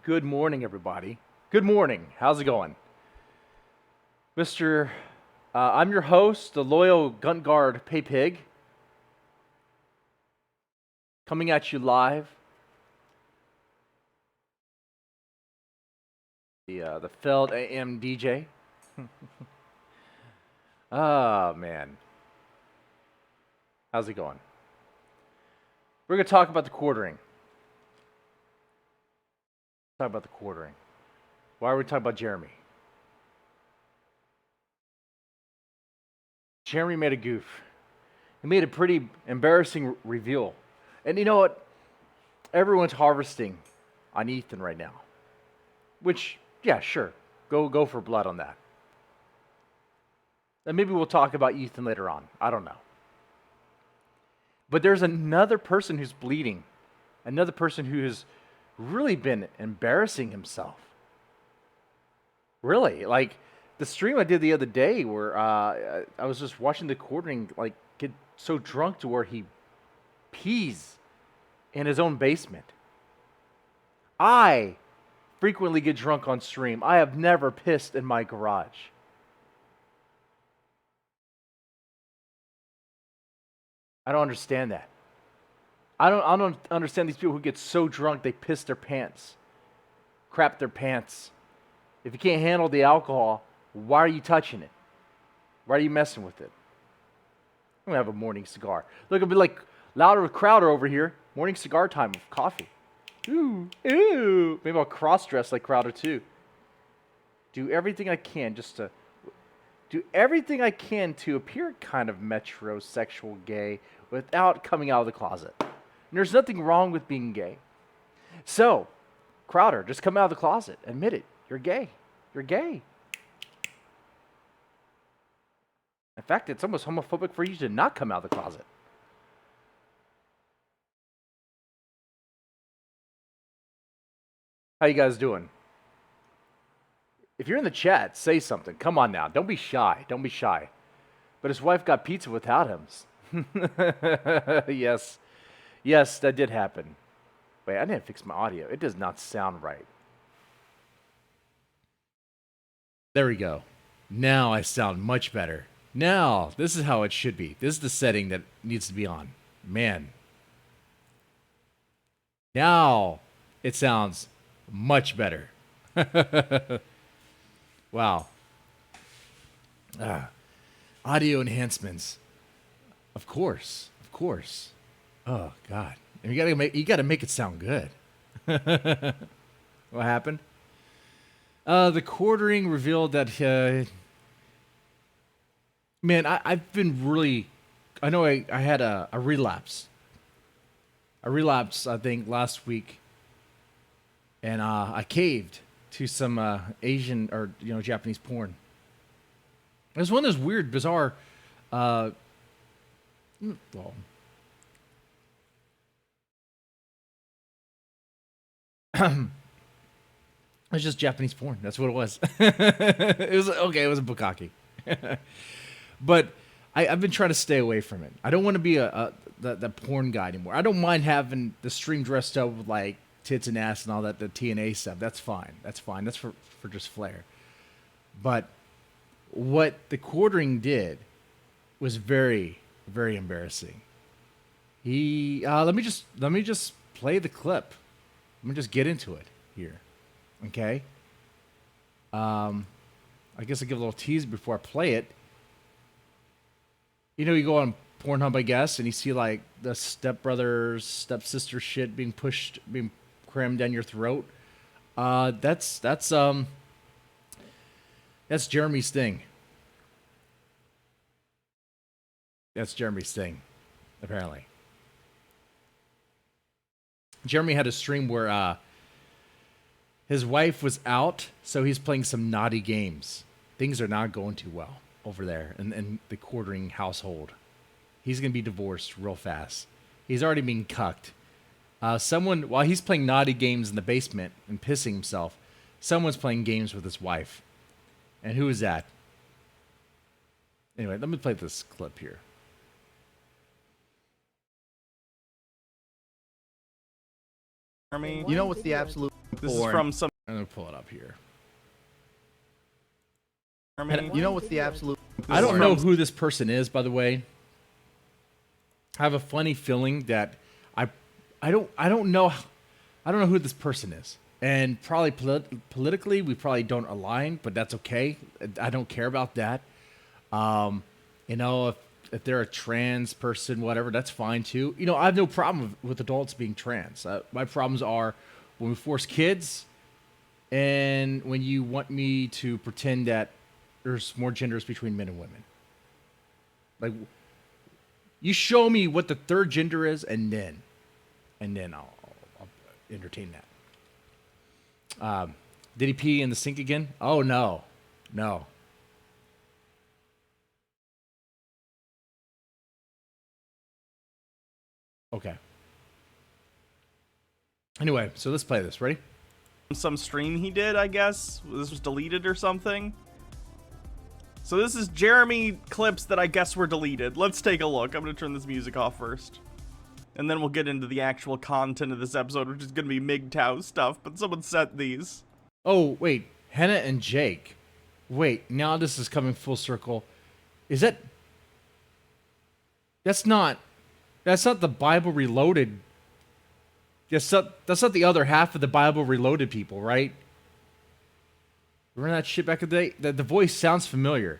Good morning, everybody. Good morning. How's it going? I'm your host, the loyal Gunt Guard Pay Pig, coming at you live. The Feld AM DJ. Oh, man. How's it going? We're going to talk about the quartering. Talk about the quartering. Why are we talking about Jeremy? Jeremy made a goof. He made a pretty embarrassing reveal. And you know what? Everyone's harvesting on Ethan right now. Which, yeah, sure. Go for blood on that. And maybe we'll talk about Ethan later on. I don't know. But there's another person who's bleeding. Another person who has really been embarrassing himself. Really. Like, the stream I did the other day where I was just watching the quartering like get so drunk to where he pees in his own basement. I frequently get drunk on stream. I have never pissed in my garage. I don't understand that. I don't understand these people who get so drunk they piss their pants, crap their pants. If you can't handle the alcohol, why are you touching it? Why are you messing with it? I'm gonna have a morning cigar. Look, it'll be like Louder with Crowder over here. Morning cigar time with coffee. Ooh, ooh. Maybe I'll cross-dress like Crowder too. Do everything I can to appear kind of metrosexual gay without coming out of the closet. And there's nothing wrong with being gay. So, Crowder, just come out of the closet. Admit it. You're gay. You're gay. In fact, it's almost homophobic for you to not come out of the closet. How you guys doing? If you're in the chat, say something. Come on now. Don't be shy. Don't be shy. But his wife got pizza without him. Yes. Yes, that did happen. Wait, I didn't fix my audio. It does not sound right. There we go. Now I sound much better. Now, this is how it should be. This is the setting that needs to be on. Man. Now it sounds much better. Wow. Audio enhancements. Of course. Of course. Oh God. And you gotta make it sound good. What happened? The quartering revealed that man, I've been really I know I had a relapse. A relapse, I think, last week. And I caved to some Asian or Japanese porn. It was one of those weird, bizarre. Well, it was just Japanese porn. That's what it was. It was okay. It was a bukkake, but I've been trying to stay away from it. I don't want to be the porn guy anymore. I don't mind having the stream dressed up with like tits and ass and all that, the TNA stuff. That's fine. That's fine. That's for just flair. But what the quartering did was very, very embarrassing. He let me just play the clip. Let me just get into it here. Okay. I guess I'll give a little tease before I play it. You go on Pornhub, I guess, and you see like the stepbrothers, stepsister shit being crammed down your throat. That's Jeremy's thing. That's Jeremy's thing, apparently. Jeremy had a stream where his wife was out, so he's playing some naughty games. Things are not going too well over there in the quartering household. He's going to be divorced real fast. He's already being cucked. While he's playing naughty games in the basement and pissing himself, someone's playing games with his wife. And who is that? Anyway, let me play this clip here. You know what's the absolute This is from some. I'm gonna pull it up here. You know what's the absolute? I don't know who this person is, by the way. I have a funny feeling that I don't know who this person is, and probably politically we probably don't align, but that's okay. I don't care about that. You know, if they're a trans person, whatever, that's fine too. You know, I have no problem with adults being trans. My problems are when we force kids, and when you want me to pretend that there's more genders between men and women. Like, you show me what the third gender is, and then I'll entertain that. Did he pee in the sink again? Oh, no. Okay. Anyway, so let's play this. Ready? Some stream he did, I guess. This was deleted or something. So this is Jeremy clips that I guess were deleted. Let's take a look. I'm going to turn this music off first. And then we'll get into the actual content of this episode, which is going to be MGTOW stuff, but someone sent these. Oh, wait. Hannah and Jake. Wait, now this is coming full circle. Is that... That's not the Bible Reloaded. That's not the other half of the Bible Reloaded people, right? Remember that shit back in the day? The voice sounds familiar.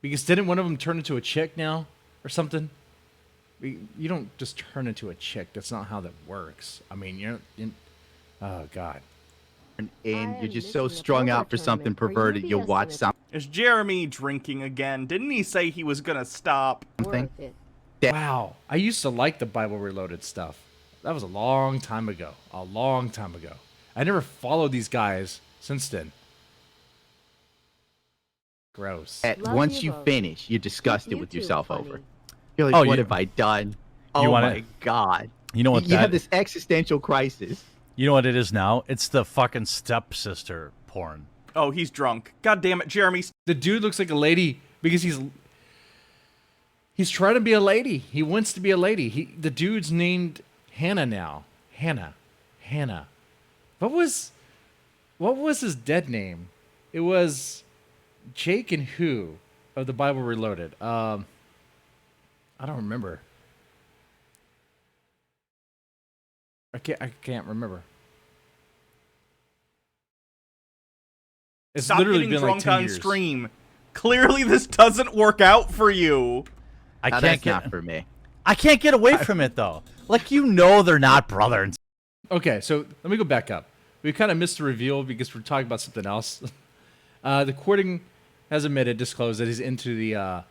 Because didn't one of them turn into a chick now? Or something? You don't just turn into a chick. That's not how that works. I mean, you're... oh, God. And you're just so strung out for something perverted, you'll watch something. Is Jeremy drinking again? Didn't he say he was gonna stop? Wow. I used to like the Bible Reloaded stuff. That was a long time ago. I never followed these guys since then. Gross. Once you finish, you're disgusted with yourself over. You're like, what have I done? Oh my God. You know what? You have this existential crisis. You know what it is now? It's the fucking stepsister porn. Oh, he's drunk. God damn it, Jeremy. The dude looks like a lady because he's trying to be a lady. He wants to be a lady. The dude's named Hannah now. Hannah. What was his dead name? It was Jake and who of the Bible Reloaded. I don't remember. I can't remember. It's Stop literally getting been drunk like 10 on years. stream. Clearly this doesn't work out for you. That's not for me. I can't get away from it though. Like, you know, they're not brother and... Okay, so let me go back up. We kind of missed the reveal because we're talking about something else. The courting has disclosed that he's into the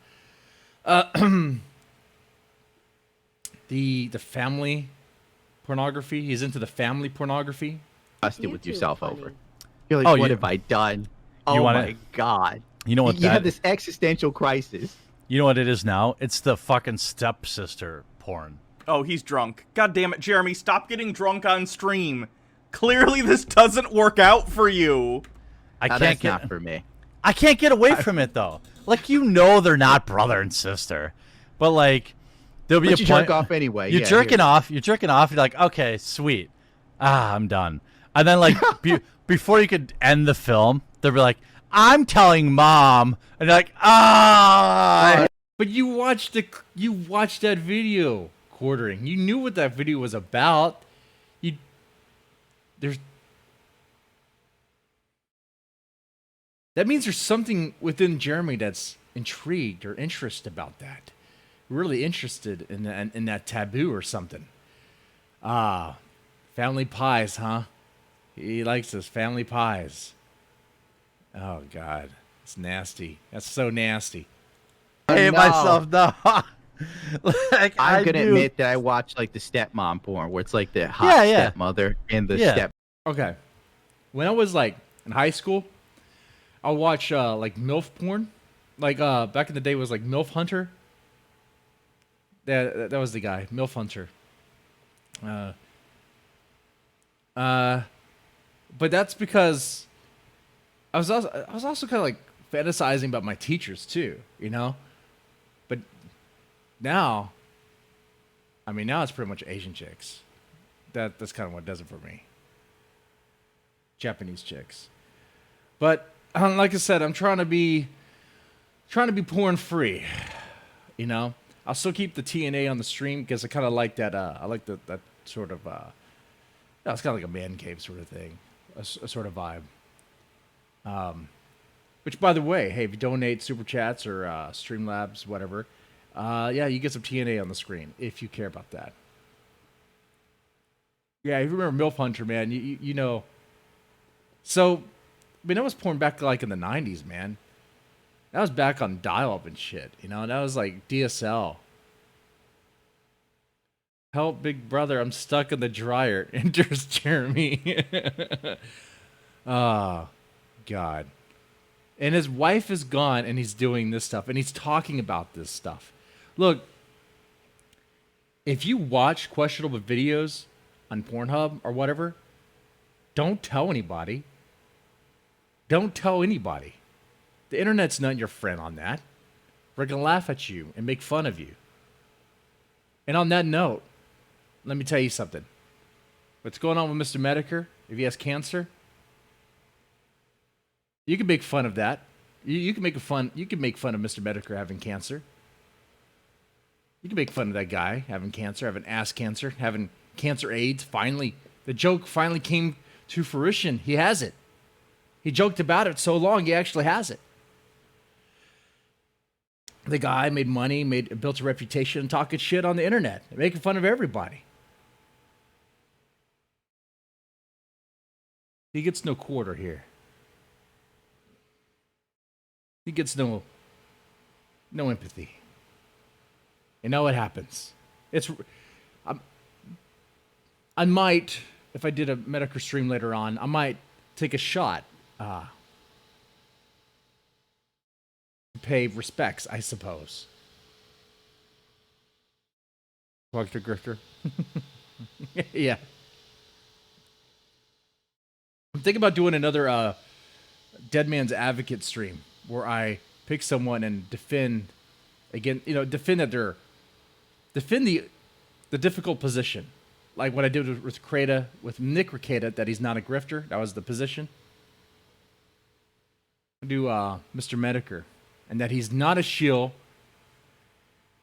family pornography. He's into the family pornography. Disgusted with yourself over. You're like, what have I done? Oh my God. You know what? You have this existential crisis. You know what it is now? It's the fucking stepsister porn. Oh, he's drunk. God damn it, Jeremy. Stop getting drunk on stream. Clearly this doesn't work out for you. That's not for me. I can't get away from it though. Like, you know, they're not brother and sister, but like, there'll be a point. Jerk off anyway. You're jerking off. You're like, okay, sweet. I'm done. And then like before you could end the film, they'll be like, I'm telling mom, and you're like, But you watched that video, quartering. You knew what that video was about. That means there's something within Jeremy that's intrigued or interested about that. Really interested in that taboo or something. Family pies, huh? He likes his family pies. Oh, God. It's nasty. That's so nasty. I hate myself, no. Like, I'm going to admit that I watch, like, the stepmom porn, where it's, like, the hot stepmother and the step... Okay. When I was, like, in high school, I'll watch, like, MILF porn. Like, back in the day, it was, like, MILF Hunter. That was the guy, MILF Hunter. But that's because I was also kind of like fantasizing about my teachers too, you know. But now, I mean, now it's pretty much Asian chicks. That's kind of what does it for me. Japanese chicks. But like I said, I'm trying to be porn free. You know, I'll still keep the TNA on the stream because I kind of like that. I like that sort of. It's kind of like a man cave sort of thing, a sort of vibe. Which, by the way, hey, if you donate super chats or Streamlabs, whatever, yeah, you get some TNA on the screen if you care about that. Yeah, if you remember MILF Hunter, man, you know. So, I mean, that was porn back like in the 90s, man. That was back on dial-up and shit, you know? That was like DSL. Help, big brother, I'm stuck in the dryer. Enters Jeremy. Oh, God. And his wife is gone, and he's doing this stuff, and he's talking about this stuff. Look, if you watch questionable videos on Pornhub or whatever, don't tell anybody. Don't tell anybody. The internet's not your friend on that. We're going to laugh at you and make fun of you. And on that note, let me tell you something. What's going on with Mr. Medicare? If he has cancer, you can make fun of that. You can make fun of Mr. Medicare having cancer. You can make fun of that guy having cancer, having ass cancer, having cancer AIDS. Finally, the joke finally came to fruition. He has it. He joked about it so long, he actually has it. The guy made money, built a reputation, talking shit on the internet, making fun of everybody. He gets no quarter here. He gets no empathy. You know what happens? I might, if I did a Medicare stream later on, I might take a shot. Pay respects, I suppose. Dr. Grifter. Yeah. I'm thinking about doing another Dead Man's Advocate stream where I pick someone and defend the difficult position. Like what I did with Kreda, with Nick Rekieta, that he's not a grifter. That was the position. I do Mr. Medicare, and that he's not a shill,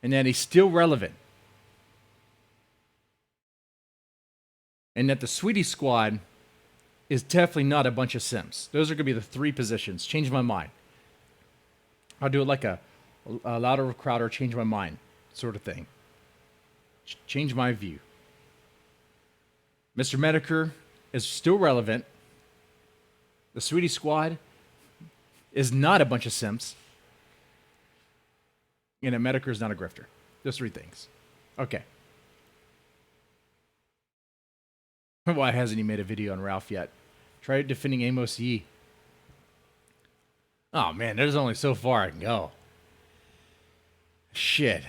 and that he's still relevant. And that the Sweetie Squad is definitely not a bunch of simps. Those are going to be the three positions. Change my mind. I'll do it like a Louder Crowder, change my mind sort of thing. Change my view. Mr. Medicare is still relevant. The Sweetie Squad is not a bunch of simps. And a Medicare is not a grifter. Those three things. Okay. Why hasn't he made a video on Ralph yet? Try defending Amos Yee. Oh man, there's only so far I can go. Shit.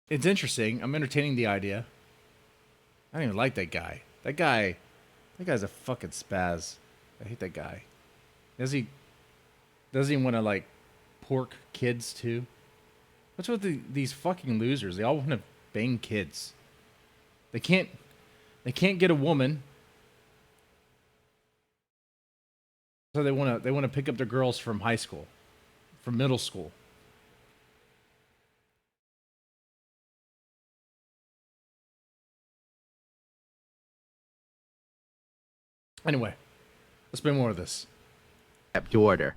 It's interesting. I'm entertaining the idea. I don't even like that guy. That guy's a fucking spaz. I hate that guy. Does he want to like pork kids too? What's with these fucking losers? They all want to bang kids. They can't get a woman. So they want to pick up their girls from high school, from middle school. Anyway, let's play more of this. Order.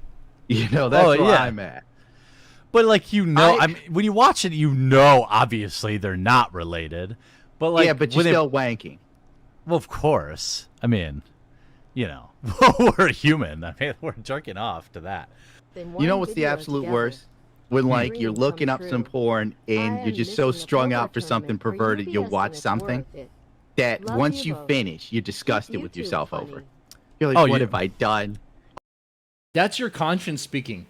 You know, that's where I'm at. But like, you know, I mean, when you watch it, you know, obviously they're not related. But like, yeah, but you're still wanking. Well, of course. I mean, you know, we're human. I mean, we're jerking off to that. You know what's the absolute worst? When like you're looking up some porn and you're just so strung out for something perverted, you'll watch something that once you finish, you're disgusted with yourself over. You're like, what have I done? That's your conscience speaking.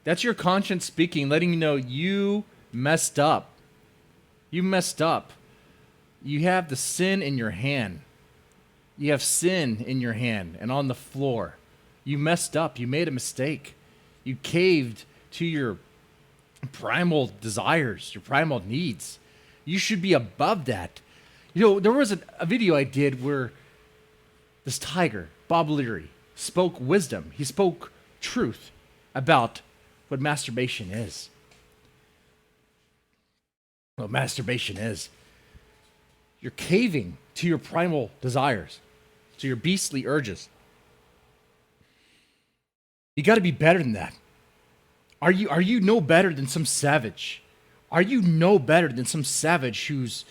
That's your conscience speaking, letting you know you messed up. You messed up. You have the sin in your hand. You have sin in your hand and on the floor. You messed up. You made a mistake. You caved to your primal desires, your primal needs. You should be above that. You know, there was a video I did where this tiger, Bob Leary, spoke wisdom. He spoke truth about what masturbation is. What masturbation is. You're caving to your primal desires, to your beastly urges. You got to be better than that. Are you no better than some savage? Are you no better than some savage who's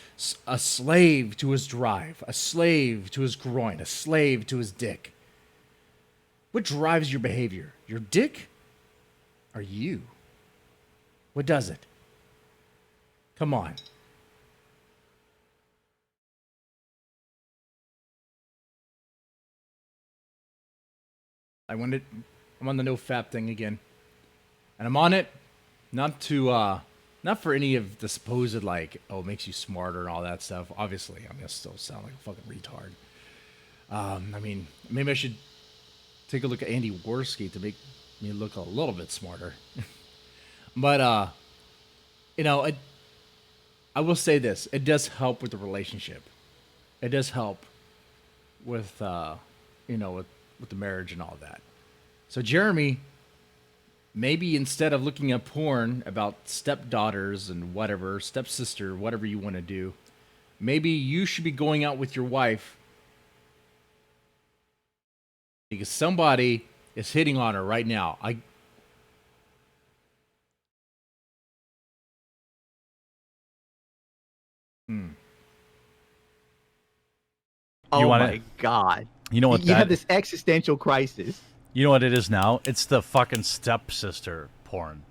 a slave to his drive, a slave to his groin, a slave to his dick? What drives your behavior? Your dick or you? What does it? Come on. I'm on the no fap thing again. And I'm on it not for any of the supposed, like, oh, it makes you smarter and all that stuff. Obviously, I'm going to still sound like a fucking retard. I mean, maybe I should take a look at Andy Worski to make me look a little bit smarter. But, you know, I will say this. It does help with the relationship. It does help with, you know, with the marriage and all that. So, Jeremy, maybe instead of looking at porn about stepdaughters and whatever, stepsister, whatever you want to do, maybe you should be going out with your wife because somebody is hitting on her right now. Oh want my God. You know what You have this existential crisis. You know what it is now? It's the fucking stepsister porn.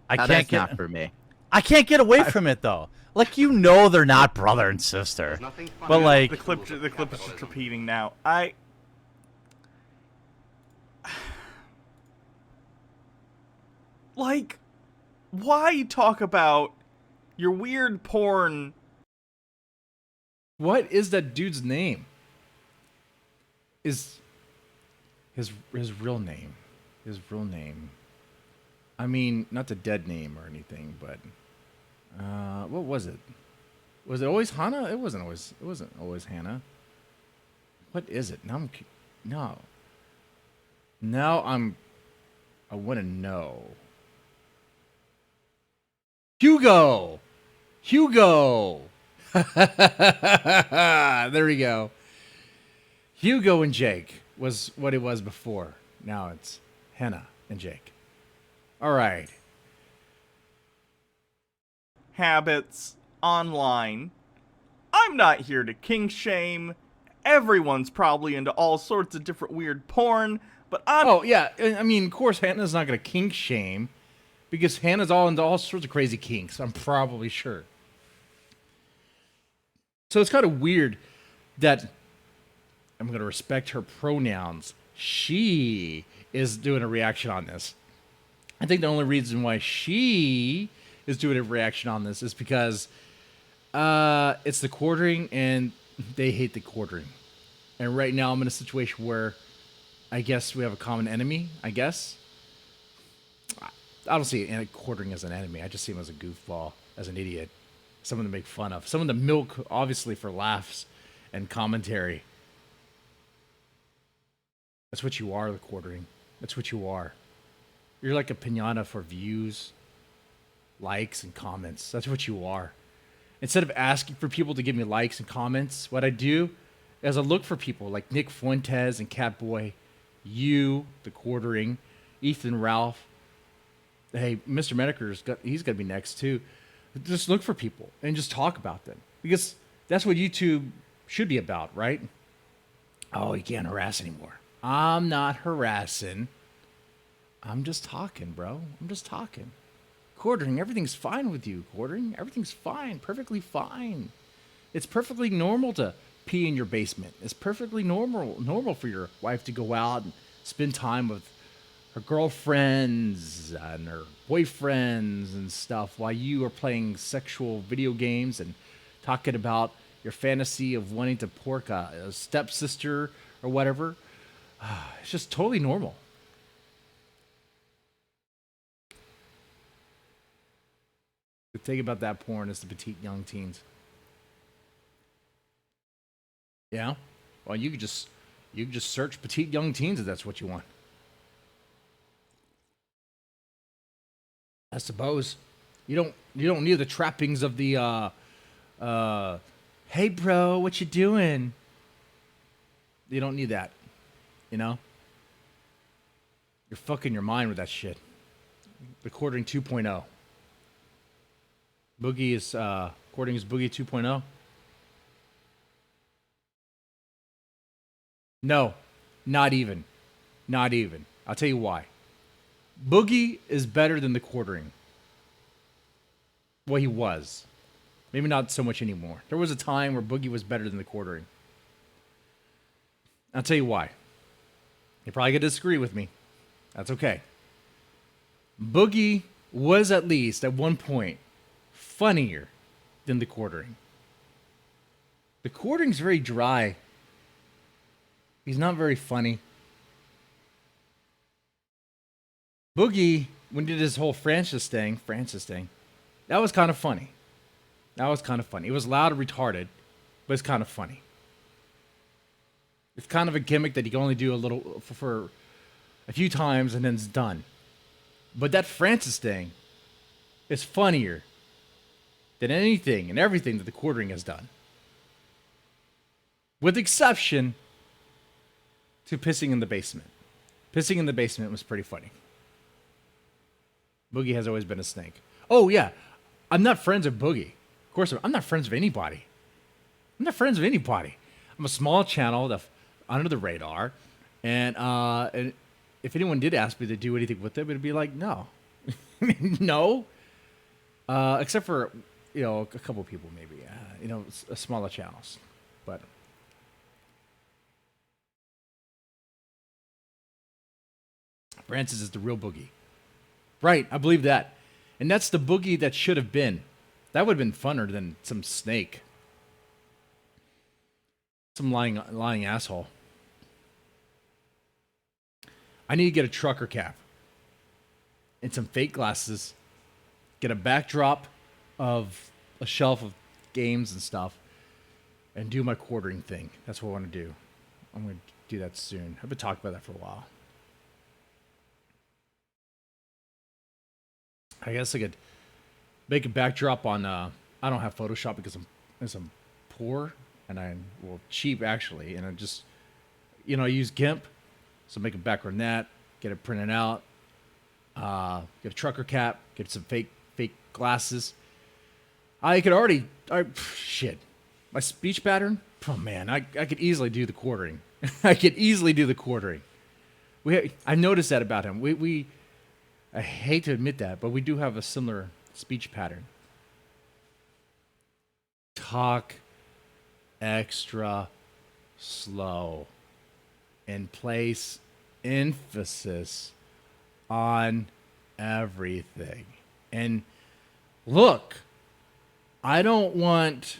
That's not for me. I can't get away from it though. Like, you know, they're not brother and sister, but like the clip is just repeating now. Like, why talk about your weird porn? What is that dude's name? Is his real name? His real name. I mean, not the dead name or anything, but what was it? Was it always Hannah? It wasn't always Hannah. What is it? Now I want to know. Hugo. There we go. Hugo and Jake was what it was before. Now it's Hannah and Jake. All right. Habits online. I'm not here to kink shame. Everyone's probably into all sorts of different weird porn, but Oh, yeah. I mean, of course, Hannah's not going to kink shame because Hannah's all into all sorts of crazy kinks, I'm probably sure. So it's kind of weird that I'm going to respect her pronouns. She is doing a reaction on this. I think the only reason why she is doing a reaction on this is because it's the quartering and they hate the quartering. And right now I'm in a situation where I guess we have a common enemy, I guess. I don't see quartering as an enemy. I just see him as a goofball, as an idiot. Someone to make fun of. Someone to milk, obviously, for laughs and commentary. That's what you are, the quartering. That's what you are. You're like a piñata for views, likes, and comments. That's what you are. Instead of asking for people to give me likes and comments, what I do is I look for people like Nick Fuentes and Catboy, you, the quartering, Ethan Ralph. Hey, Mr. Mediker's he's got to be next too. Just look for people and just talk about them because that's what YouTube should be about, right? Oh, you can't harass anymore. I'm not harassing. I'm just talking, bro. I'm just talking. Quartering, everything's fine with you, quartering. Everything's fine, perfectly fine. It's perfectly normal to pee in your basement. It's perfectly normal for your wife to go out and spend time with her girlfriends and her boyfriends and stuff while you are playing sexual video games and talking about your fantasy of wanting to pork a stepsister or whatever. It's just totally normal. The thing about that porn is the petite young teens. Yeah. Well, you could just search petite young teens if that's what you want. I suppose you don't need the trappings of the hey bro, what you doing? You don't need that. You know? You're fucking your mind with that shit. Recording 2.0. Boogie is recording is Boogie 2.0. No, not even. Not even. I'll tell you why. Boogie is better than the quartering. Well, he was. Maybe not so much anymore. There was a time where Boogie was better than the quartering. I'll tell you why. You're probably going to disagree with me. That's okay. Boogie was at least, at one point, funnier than the quartering. The quartering's very dry. He's not very funny. Boogie, when he did his whole Francis thing, that was kind of funny. It was loud and retarded, but it's kind of funny. It's kind of a gimmick that you can only do a little for a few times and then it's done. But that Francis thing is funnier than anything and everything that the quartering has done. With exception to pissing in the basement. Pissing in the basement was pretty funny. Boogie has always been a snake. Oh, yeah. I'm not friends with Boogie. Of course, I'm not friends with anybody. I'm a small channel that's under the radar. And if anyone did ask me to do anything with it, it'd be like, no. No. Except for, a couple people maybe. Smaller channels. But Francis is the real Boogie. Right, I believe that. And that's the Boogie that should have been. That would have been funner than some snake. Some lying asshole. I need to get a trucker cap. And some fake glasses. Get a backdrop of a shelf of games and stuff. And do my quartering thing. That's what I want to do. I'm going to do that soon. I've been talking about that for a while. I guess I could make a backdrop on. I don't have Photoshop because I'm poor and cheap actually, and I just I use GIMP, so make a background on that, get it printed out, get a trucker cap, get some fake glasses. I could already shit my speech pattern. Oh man, I could easily do the quartering. I noticed that about him. I hate to admit that, but we do have a similar speech pattern. Talk extra slow and place emphasis on everything. And look, I don't want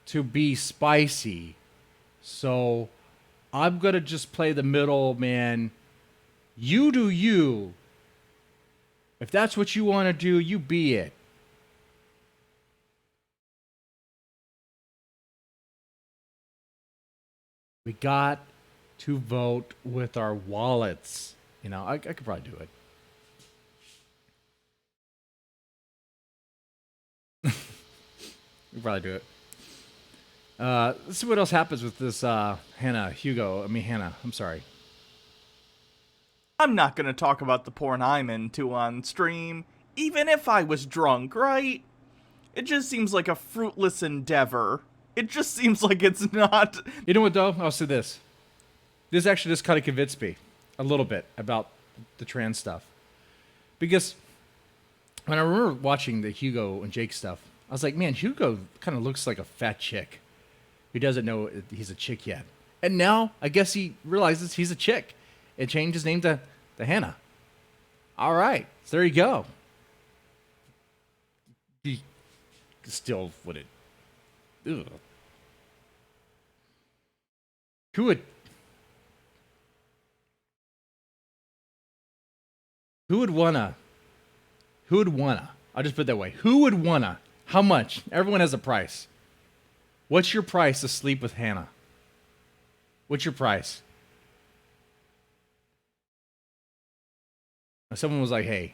to be spicy, so I'm going to just play the middle man. You do you. If that's what you want to do, you be it. We got to vote with our wallets. I could probably do it. We probably do it. Let's see what else happens with this Hannah. I'm sorry. I'm not gonna talk about the porn I'm into on stream, even if I was drunk, right? It just seems like a fruitless endeavor. It just seems like it's not... You know what, though? I'll say this. This actually just kind of convinced me a little bit about the trans stuff. Because when I remember watching the Hugo and Jake stuff, I was like, man, Hugo kind of looks like a fat chick who doesn't know he's a chick yet. And now, I guess he realizes he's a chick and changed his name to Hannah. All right. So there you go. He still wouldn't. Ugh. Who would wanna I'll just put it that way. Who would wanna? How much? Everyone has a price. What's your price to sleep with Hannah? What's your price? If someone was like, hey,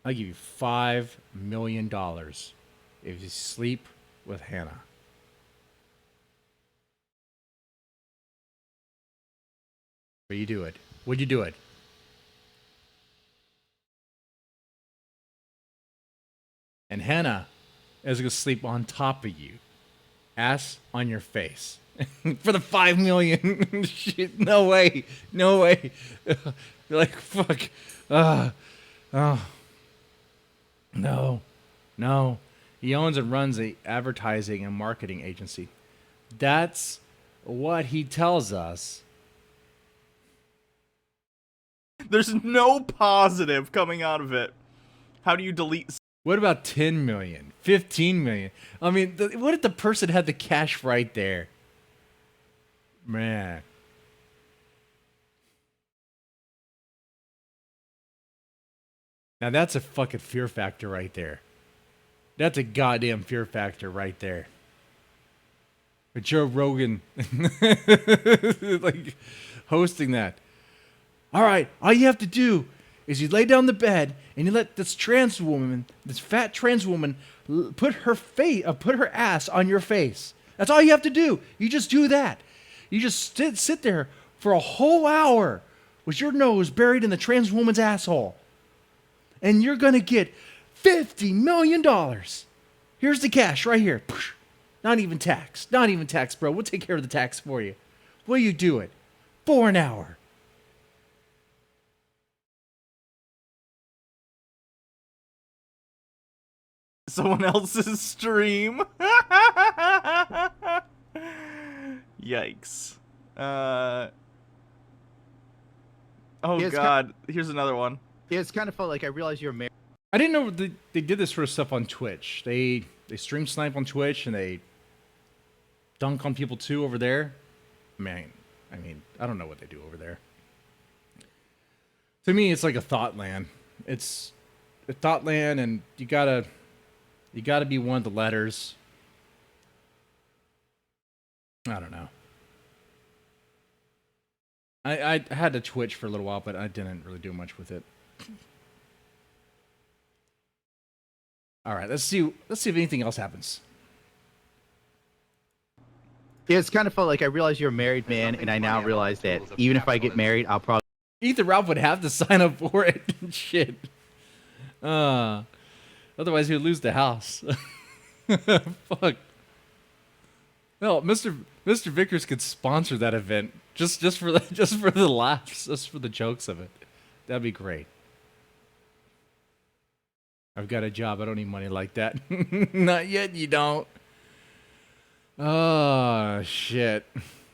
I'll give you $5 million if you sleep with Hannah. Would you do it? Would you do it? And Hannah is going to sleep on top of you. Ass on your face. For the $5 million. Shit, no way. No way. You're like, fuck. Oh. No. No. He owns and runs a advertising and marketing agency. That's what he tells us. There's no positive coming out of it. How do you delete? What about 10 million? 15 million? I mean, what if the person had the cash right there? Man. Now that's a fucking fear factor right there. That's a goddamn fear factor right there. But Joe Rogan, like, hosting that. All right, all you have to do is you lay down the bed and you let this trans woman, this fat trans woman, put her ass on your face. That's all you have to do. You just do that. You just sit there for a whole hour with your nose buried in the trans woman's asshole. And you're going to get $50 million. Here's the cash right here. Not even tax. Not even tax, bro. We'll take care of the tax for you. Will you do it? For an hour. Someone else's stream. Yikes. Oh Yeah, god. Here's another one. Yeah, it's kind of felt like I realized you're married. I didn't know they did this sort of stuff on Twitch. They stream snipe on Twitch and they dunk on people too over there. Man, I mean, I don't know what they do over there. To me, it's like a thought land. It's a thought land, and you gotta be one of the letters. I don't know. I had to Twitch for a little while, but I didn't really do much with it. All right, let's see if anything else happens. Yeah, it's kind of felt like I realized you're a married man, and I now realize that even if I get married, I'll probably. Ethan Ralph would have to sign up for it. Shit. Otherwise, he would lose the house. Fuck. No, Mr. Vickers could sponsor that event just for the laughs, just for the jokes of it. That'd be great. I've got a job. I don't need money like that. Not yet. You don't. Oh shit,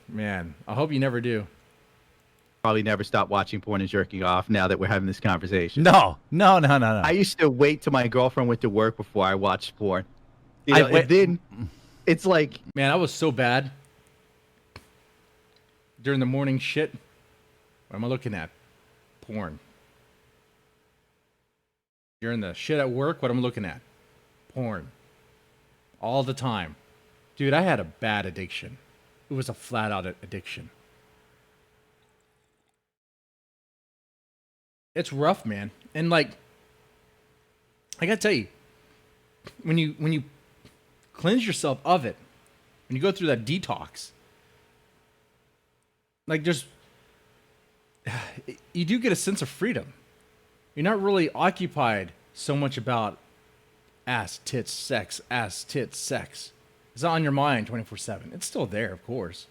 man. I hope you never do. Probably never stop watching porn and jerking off now that we're having this conversation. No. I used to wait till my girlfriend went to work before I watched porn. You know, and then it's like, man, I was so bad during the morning shit. What am I looking at? Porn. During the shit at work, what am I looking at? Porn. All the time. Dude, I had a bad addiction. It was a flat-out addiction. It's rough, man. And like, I gotta tell you, when you cleanse yourself of it, when you go through that detox, like you do get a sense of freedom. You're not really occupied so much about ass, tits, sex, ass, tits, sex. It's not on your mind 24/7. It's still there, of course.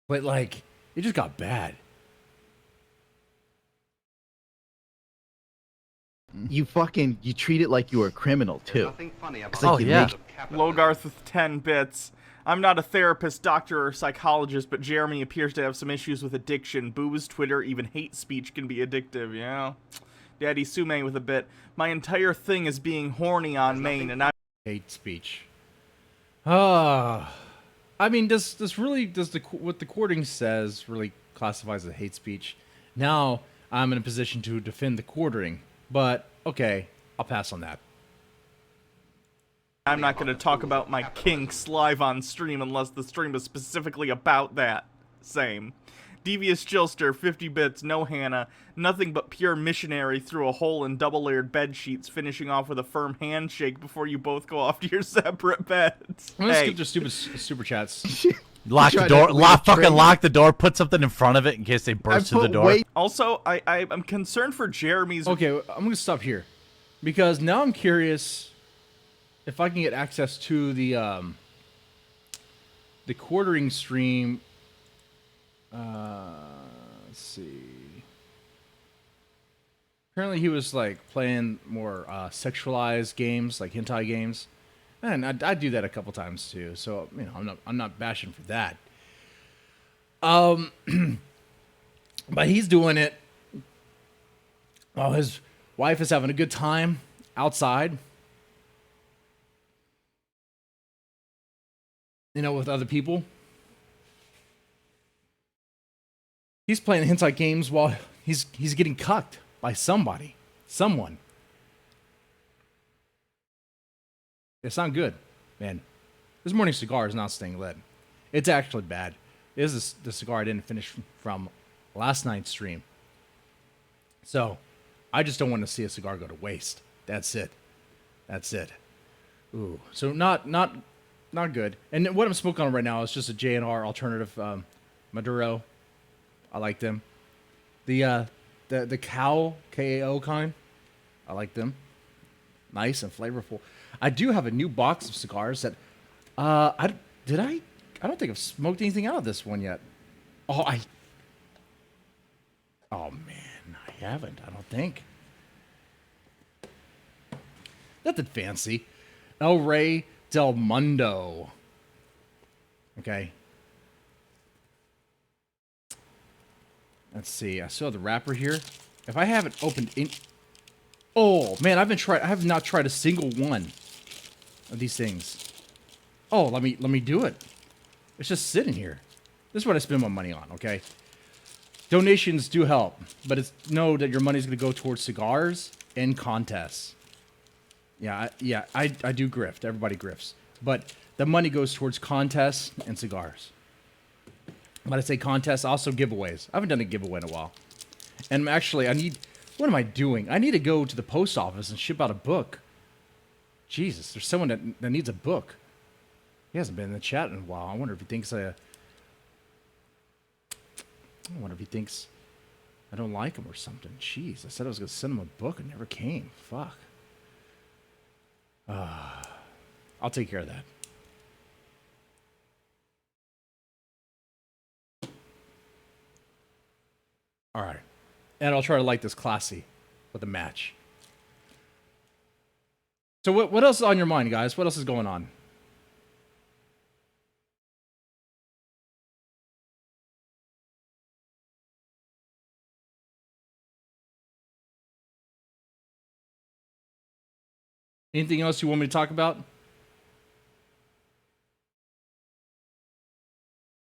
But like, it just got bad. you treat it like you were a criminal too. It's like you make Logarth with 10 bits. I'm not a therapist, doctor, or psychologist, but Jeremy appears to have some issues with addiction. Booze, Twitter, even hate speech can be addictive, yeah. Daddy Sume with a bit. My entire thing is being horny on main, and I hate speech. I mean, does what the courting says really classifies as hate speech? Now I'm in a position to defend the quartering But okay, I'll pass on that. I'm not going to talk about my kinks live on stream unless the stream is specifically about that. Same. Devious Chillster, 50 bits, no Hannah, nothing but pure missionary through a hole in double-layered bed sheets, finishing off with a firm handshake before you both go off to your separate beds. I'm gonna Hey, skip their stupid super chats. Lock the tried door. to Lock train. lock the door. Put something in front of it in case they burst through the door. also, I'm concerned for Jeremy's... Okay, I'm gonna stop here because now I'm curious if I can get access to the quartering stream. Let's see. Apparently, he was like playing more sexualized games, like hentai games, and I do that a couple times too. So you know, I'm not bashing for that. But he's doing it while his wife is having a good time outside, you know, with other people. He's playing hentai games while he's getting cucked by someone. It's not good, man. This morning cigar is not staying lit. It's actually bad. It is the cigar I didn't finish from last night's stream. So, I just don't want to see a cigar go to waste. That's it. Ooh, so not good. And what I'm smoking on right now is just a J&R alternative Maduro. I like them. The cow KAO kind. I like them. Nice and flavorful. I do have a new box of cigars that I don't think I've smoked anything out of this one yet. Oh man, I haven't. I don't think. Nothing fancy. El Rey del Mundo. Okay. Let's see. I still have the wrapper here. If I haven't opened in... Oh, man, I have not tried a single one of these things. Oh, let me do it. It's just sitting here. This is what I spend my money on, okay? Donations do help, but know that your money's going to go towards cigars and contests. Yeah, I do grift. Everybody grifts. But the money goes towards contests and cigars. But I say contests, also giveaways. I haven't done a giveaway in a while. And actually, what am I doing? I need to go to the post office and ship out a book. Jesus, there's someone that needs a book. He hasn't been in the chat in a while. I wonder if he thinks I don't like him or something. Jeez, I said I was going to send him a book and never came. Fuck. I'll take care of that. All right. And I'll try to light this classy with a match. So what else is on your mind, guys? What else is going on? Anything else you want me to talk about?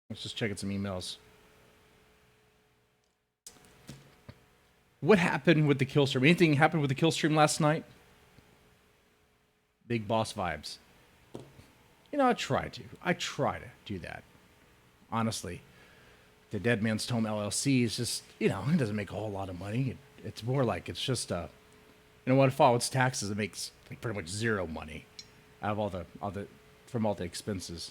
Let's just check out some emails. What happened with the kill stream? Anything happened with the kill stream last night? Big boss vibes. You know, I try to do that. Honestly. The Dead Man's Tome LLC is just, you know, it doesn't make a whole lot of money. It's more like it's just you know what, if all its taxes, it makes like pretty much zero money out of all the expenses.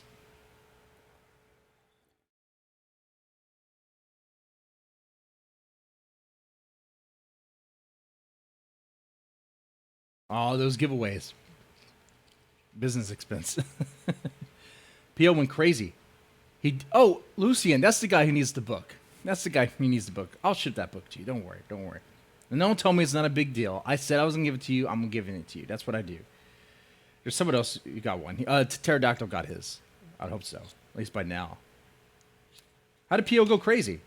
Oh, those giveaways. Business expense. P.O. went crazy. Lucian, that's the guy who needs the book. I'll ship that book to you. Don't worry. And don't tell me it's not a big deal. I said I was going to give it to you. I'm giving it to you. That's what I do. There's someone else who got one. Pterodactyl got his. I'd hope so. At least by now. How did P.O. go crazy?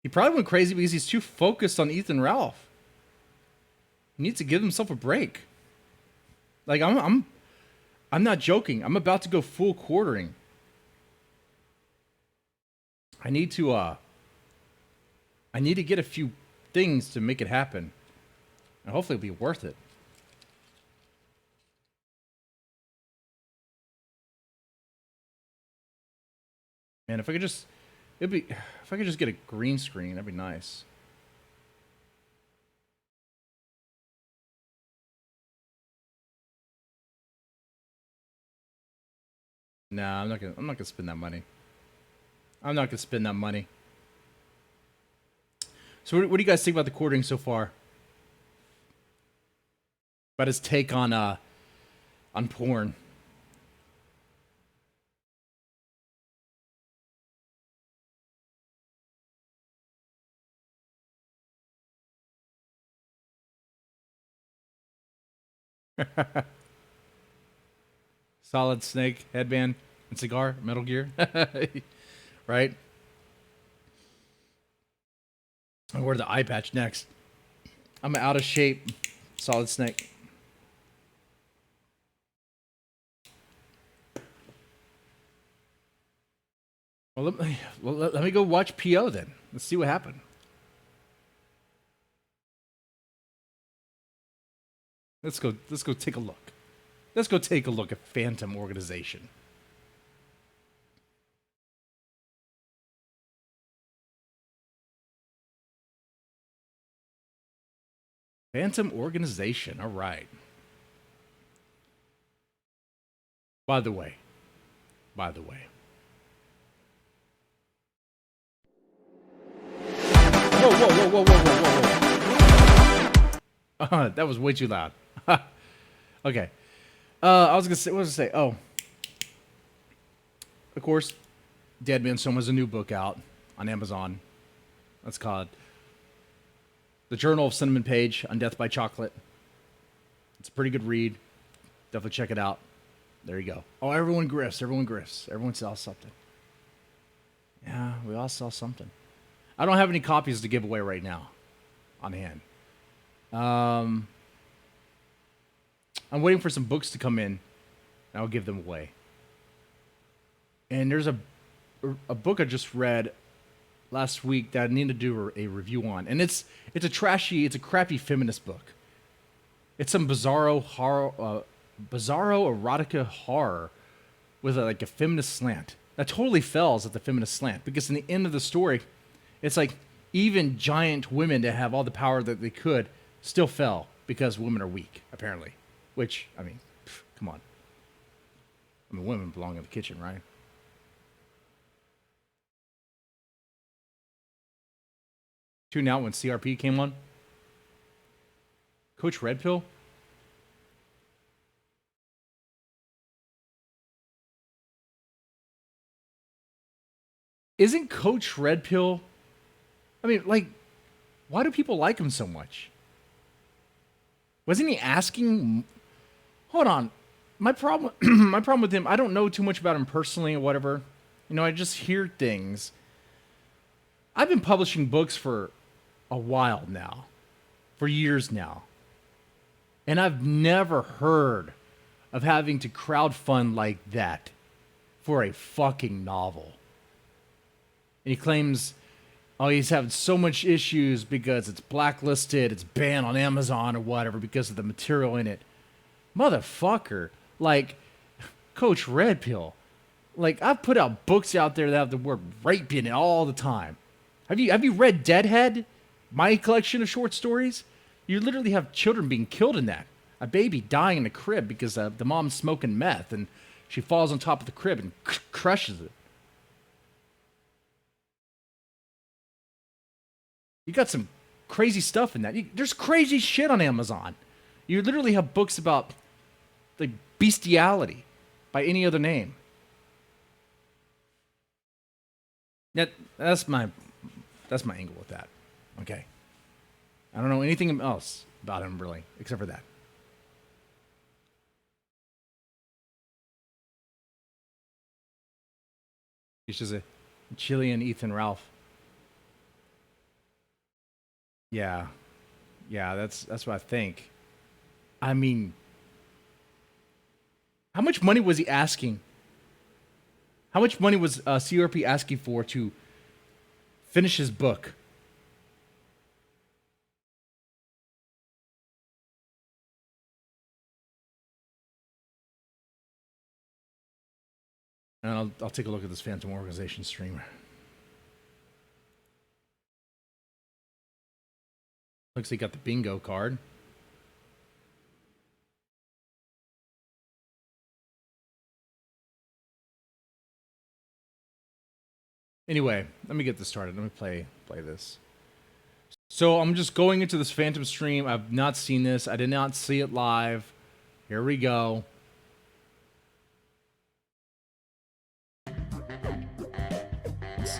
He probably went crazy because he's too focused on Ethan Ralph. He needs to give himself a break. Like I'm I'm not joking. I'm about to go full quartering. I need to get a few things to make it happen. And hopefully it'll be worth it. Man, if I could just get a green screen, that'd be nice. Nah, I'm not gonna spend that money. I'm not gonna spend that money. So what do you guys think about the quartering so far? About his take on porn. Solid Snake, headband, and cigar, Metal Gear. Right? I wear the eye patch next. I'm out of shape. Solid Snake. Well, let me go watch PO then. Let's see what happened. Let's go take a look. Let's go take a look at Phantom Organization. Phantom Organization. All right. By the way. Whoa. That was way too loud. Okay. I was gonna say, what was I say? Oh, of course, Deadman Soma has a new book out on Amazon. That's called The Journal of Cinnamon Page on Death by Chocolate. It's a pretty good read. Definitely check it out. There you go. Oh, everyone grifts. Everyone sells something. Yeah, we all sell something. I don't have any copies to give away right now on hand. I'm waiting for some books to come in, and I'll give them away. And there's a book I just read last week that I need to do a review on, and it's a crappy feminist book. It's some bizarro erotica horror with a feminist slant that totally fails at the feminist slant, because in the end of the story, it's like even giant women that have all the power that they could still fell because women are weak, apparently. Which, I mean, come on. I mean, women belong in the kitchen, right? Tune out when CRP came on. Coach Red Pill? Isn't Coach Red Pill... I mean, why do people like him so much? Wasn't he asking... Hold on. My problem with him, I don't know too much about him personally or whatever. You know, I just hear things. I've been publishing books for a while now. For years now. And I've never heard of having to crowdfund like that for a fucking novel. And he claims, oh, he's having so much issues because it's blacklisted, it's banned on Amazon or whatever because of the material in it. Motherfucker. Coach Red Pill. I've put out books out there that have the word rape in it all the time. Have you read Deadhead? My collection of short stories? You literally have children being killed in that. A baby dying in a crib because the mom's smoking meth and she falls on top of the crib and crushes it. You got some crazy stuff in that. There's crazy shit on Amazon. You literally have books about bestiality by any other name. That's my angle with that. Okay. I don't know anything else about him really, except for that. He's just a Chilean Ethan Ralph. Yeah, that's what I think. I mean, How much money was he asking? How much money was CRP asking for to finish his book? And I'll take a look at this Phantom Organization stream. Looks like he got the bingo card. Anyway, let me get this started. Let me play this. So I'm just going into this Phantom stream. I've not seen this. I did not see it live. Here we go.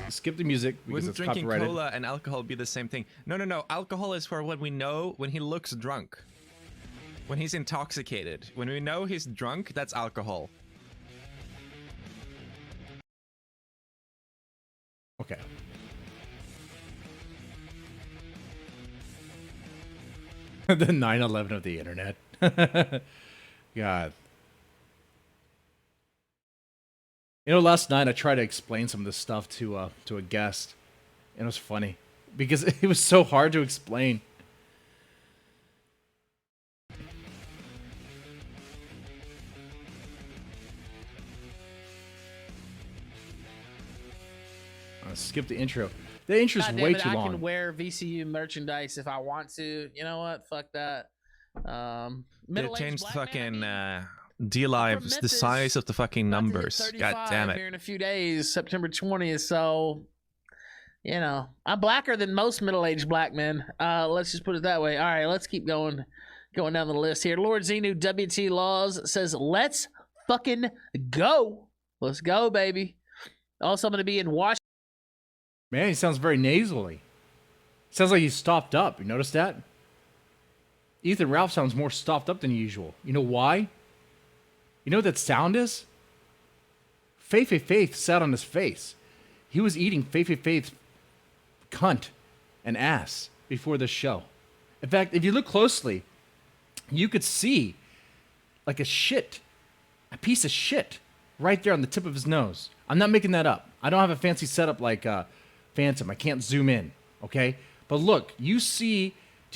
Skip the music because Wouldn't it's drinking copyrighted. cola and alcohol be the same thing? No. Alcohol is for when we know when he looks drunk. When he's intoxicated. When we know he's drunk, that's alcohol. Okay. The 9/11 of the internet. God. You know, last night I tried to explain some of this stuff to a guest, and it was funny because it was so hard to explain. I'll skip the intro. The intro's God way damn it, too I long. can wear VCU merchandise if I want to. You know what? Fuck that. They Middle-aged changed black fucking man, D-Lives, from the size of the fucking about to hit numbers. God 35 damn Here it. in a few days, September 20th. So, you know, I'm blacker than most middle-aged black men. Let's just put it that way. All right, let's keep going down the list here. Lord Xenu WT Laws says, "Let's fucking go. Let's go, baby." Also, I'm going to be in Washington. Man, he sounds very nasally. Sounds like he's stopped up. You notice that? Ethan Ralph sounds more stopped up than usual. You know why? You know what that sound is? Faith sat on his face. He was eating Faith's cunt and ass before this show. In fact, if you look closely, you could see like a piece of shit right there on the tip of his nose. I'm not making that up. I don't have a fancy setup like Phantom. I can't zoom in, okay? But look, do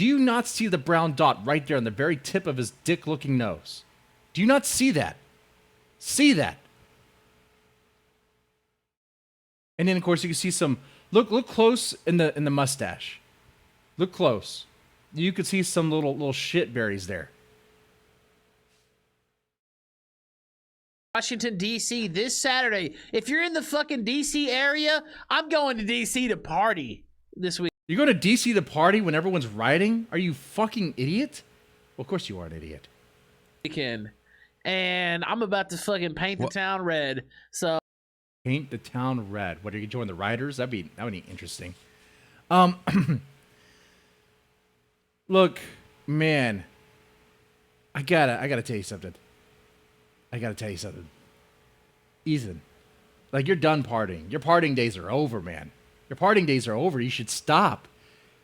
you not see the brown dot right there on the very tip of his dick-looking nose? Do you not see that? See that? And then, of course, you can see some. Look close in the mustache. Look close. You could see some little shit berries there. Washington, D.C. this Saturday. If you're in the fucking D.C. area, I'm going to D.C. to party this week. You go to DC to party when everyone's rioting? Are you fucking idiot? Well, of course you are an idiot. Weekend. And I'm about to fucking paint the town red. So Paint the town red. What, are you join the rioters? That would be interesting. Look, man. I gotta tell you something. Ethan, like, you're done partying. Your partying days are over, man. Your partying days are over. You should stop.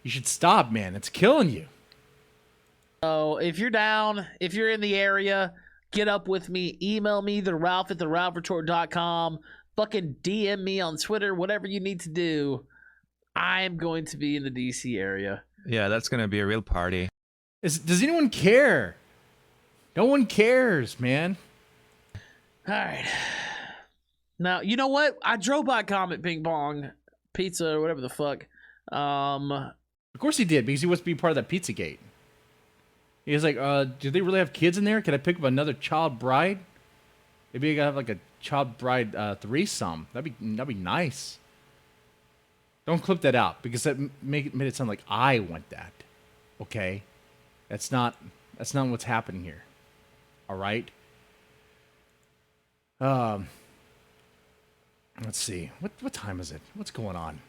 Man. It's killing you. if you're down, if you're in the area, get up with me. Email me, theralph@theralphreport.com. Fucking DM me on Twitter, whatever you need to do. I'm going to be in the DC area. Yeah, that's gonna be a real party. Does anyone care? No one cares, man. All right. Now, you know what? I drove by Comet Ping Pong Pizza or whatever the fuck. Of course he did, because he wants to be part of that Pizzagate. He was like, do they really have kids in there? Can I pick up another child bride? Maybe I gotta have like a child bride threesome. That'd be nice. Don't clip that out, because that made it sound like I want that. Okay? That's not what's happening here. All right? Let's see. What time is it? What's going on?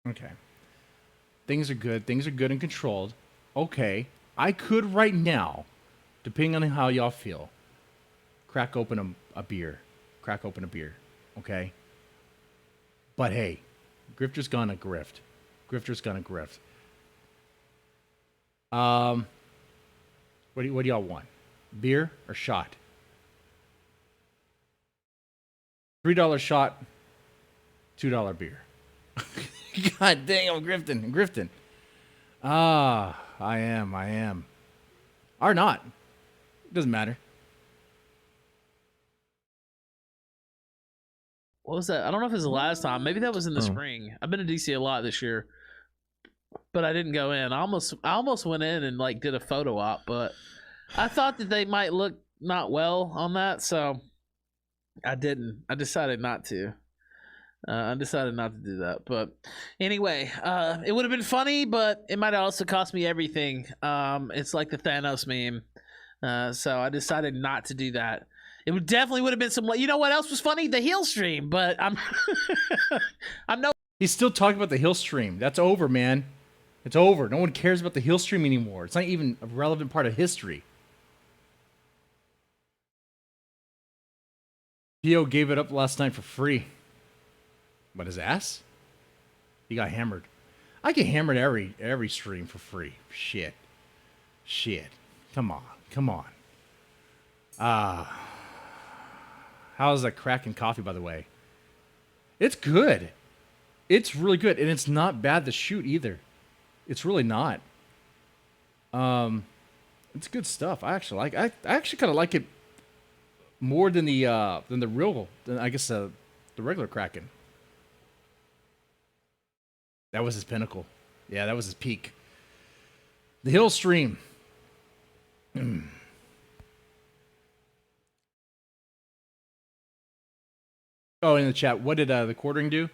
Okay. Things are good. Things are good and controlled. Okay. I could right now, depending on how y'all feel, crack open a beer. Crack open a beer. Okay? But hey, grifter's gonna grift. Grifter's gonna grift. What do y'all want? Beer or shot? $3 shot, $2 beer. God dang, I'm grifting. Ah, I am. Or not. It doesn't matter. What was that? I don't know if it was the last time. Maybe that was in the spring. I've been to DC a lot this year, but I didn't go in. I almost went in and like did a photo op, but I thought that they might look not well on that, so I didn't. I decided not to. I decided not to do that. But anyway, it would have been funny, but it might have also cost me everything. It's like the Thanos meme. So I decided not to do that. It definitely would have been some. You know what else was funny? The heel stream. But I'm no. He's still talking about the heel stream. That's over, man. It's over. No one cares about the heel stream anymore. It's not even a relevant part of history. Pio gave it up last night for free. What, his ass? He got hammered. I get hammered every stream for free. Shit. Come on. How's that cracking coffee, by the way? It's good. It's really good, and it's not bad to shoot either. It's really not. It's good stuff. I actually like. I actually kind of like it more than the regular Kraken. That was his pinnacle. Yeah, that was his peak. The Hill Stream. Oh, in the chat, what did the quartering do?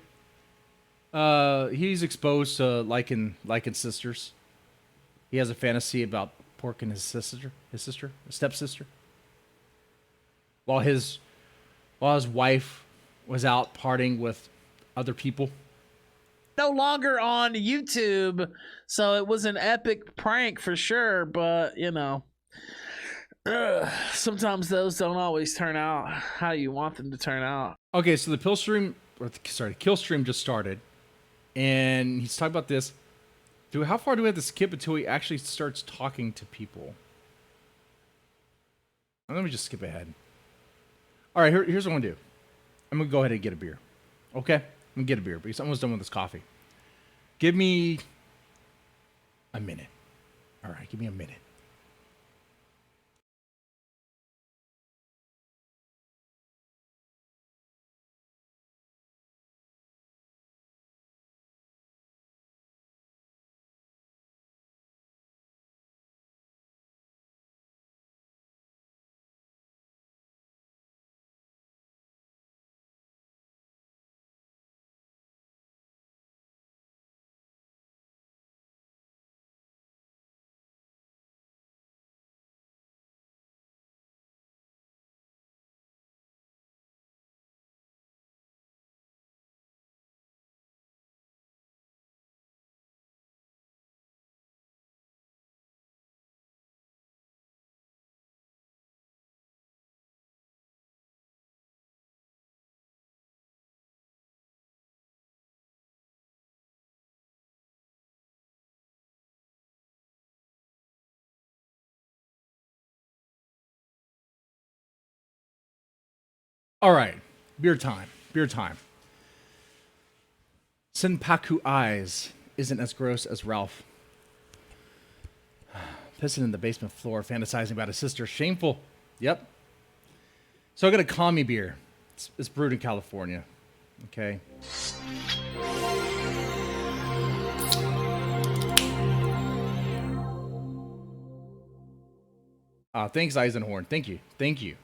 He's exposed to liking sisters. He has a fantasy about porking his stepsister. While his wife was out partying with other people. No longer on YouTube, so it was an epic prank for sure, but you know, sometimes those don't always turn out how you want them to turn out. Okay, so the kill stream just started, and he's talking about this. How far do we have to skip until he actually starts talking to people? Let me just skip ahead. All right, here's what I'm gonna do. I'm gonna go ahead and get a beer. Okay, I'm gonna get a beer because I'm almost done with this coffee. Give me a minute. All right, give me a minute. All right, beer time. Senpaku Eyes isn't as gross as Ralph. Pissing in the basement floor, fantasizing about his sister. Shameful. Yep. So I got a Kami beer. It's brewed in California. Okay. Thanks, Eisenhorn. Thank you.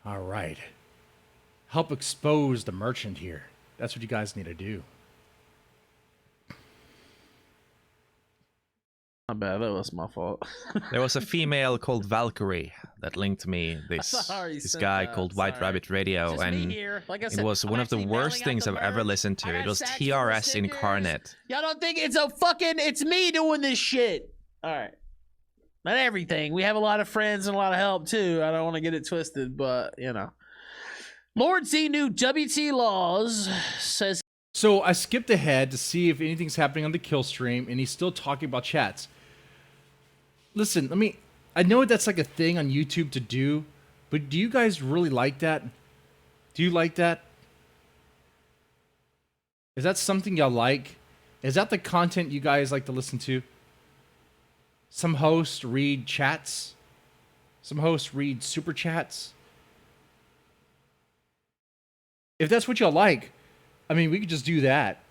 All right. Help expose the merchant here. That's what you guys need to do. Not bad. That was my fault. There was a female called Valkyrie that linked me this guy called White Rabbit Radio, Just and me here. Like I said, it was I'm one of the actually worst mailing out things the I've ever merch. listened to. I It got was stacks of TRS stickers. incarnate. Y'all don't think it's me doing this shit. All right. Not everything. We have a lot of friends and a lot of help too. I don't want to get it twisted, but you know. Lord Z New WT Laws says. So I skipped ahead to see if anything's happening on the kill stream, and he's still talking about chats. listen, I know that's like a thing on YouTube to do, but do you guys really like that? Do you like that? Is that something y'all like? Is that the content you guys like to listen to? Some hosts read chats. Some hosts read super chats. If that's what y'all like, I mean, we could just do that.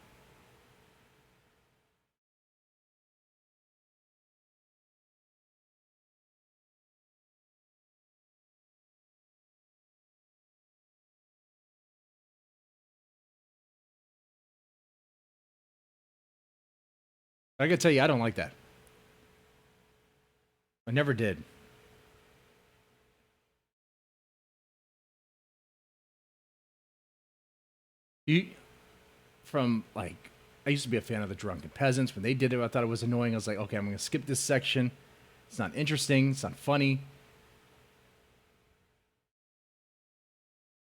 I gotta tell you, I don't like that. I never did. I used to be a fan of the Drunken Peasants. When they did it, I thought it was annoying. I was like, okay, I'm going to skip this section. It's not interesting. It's not funny.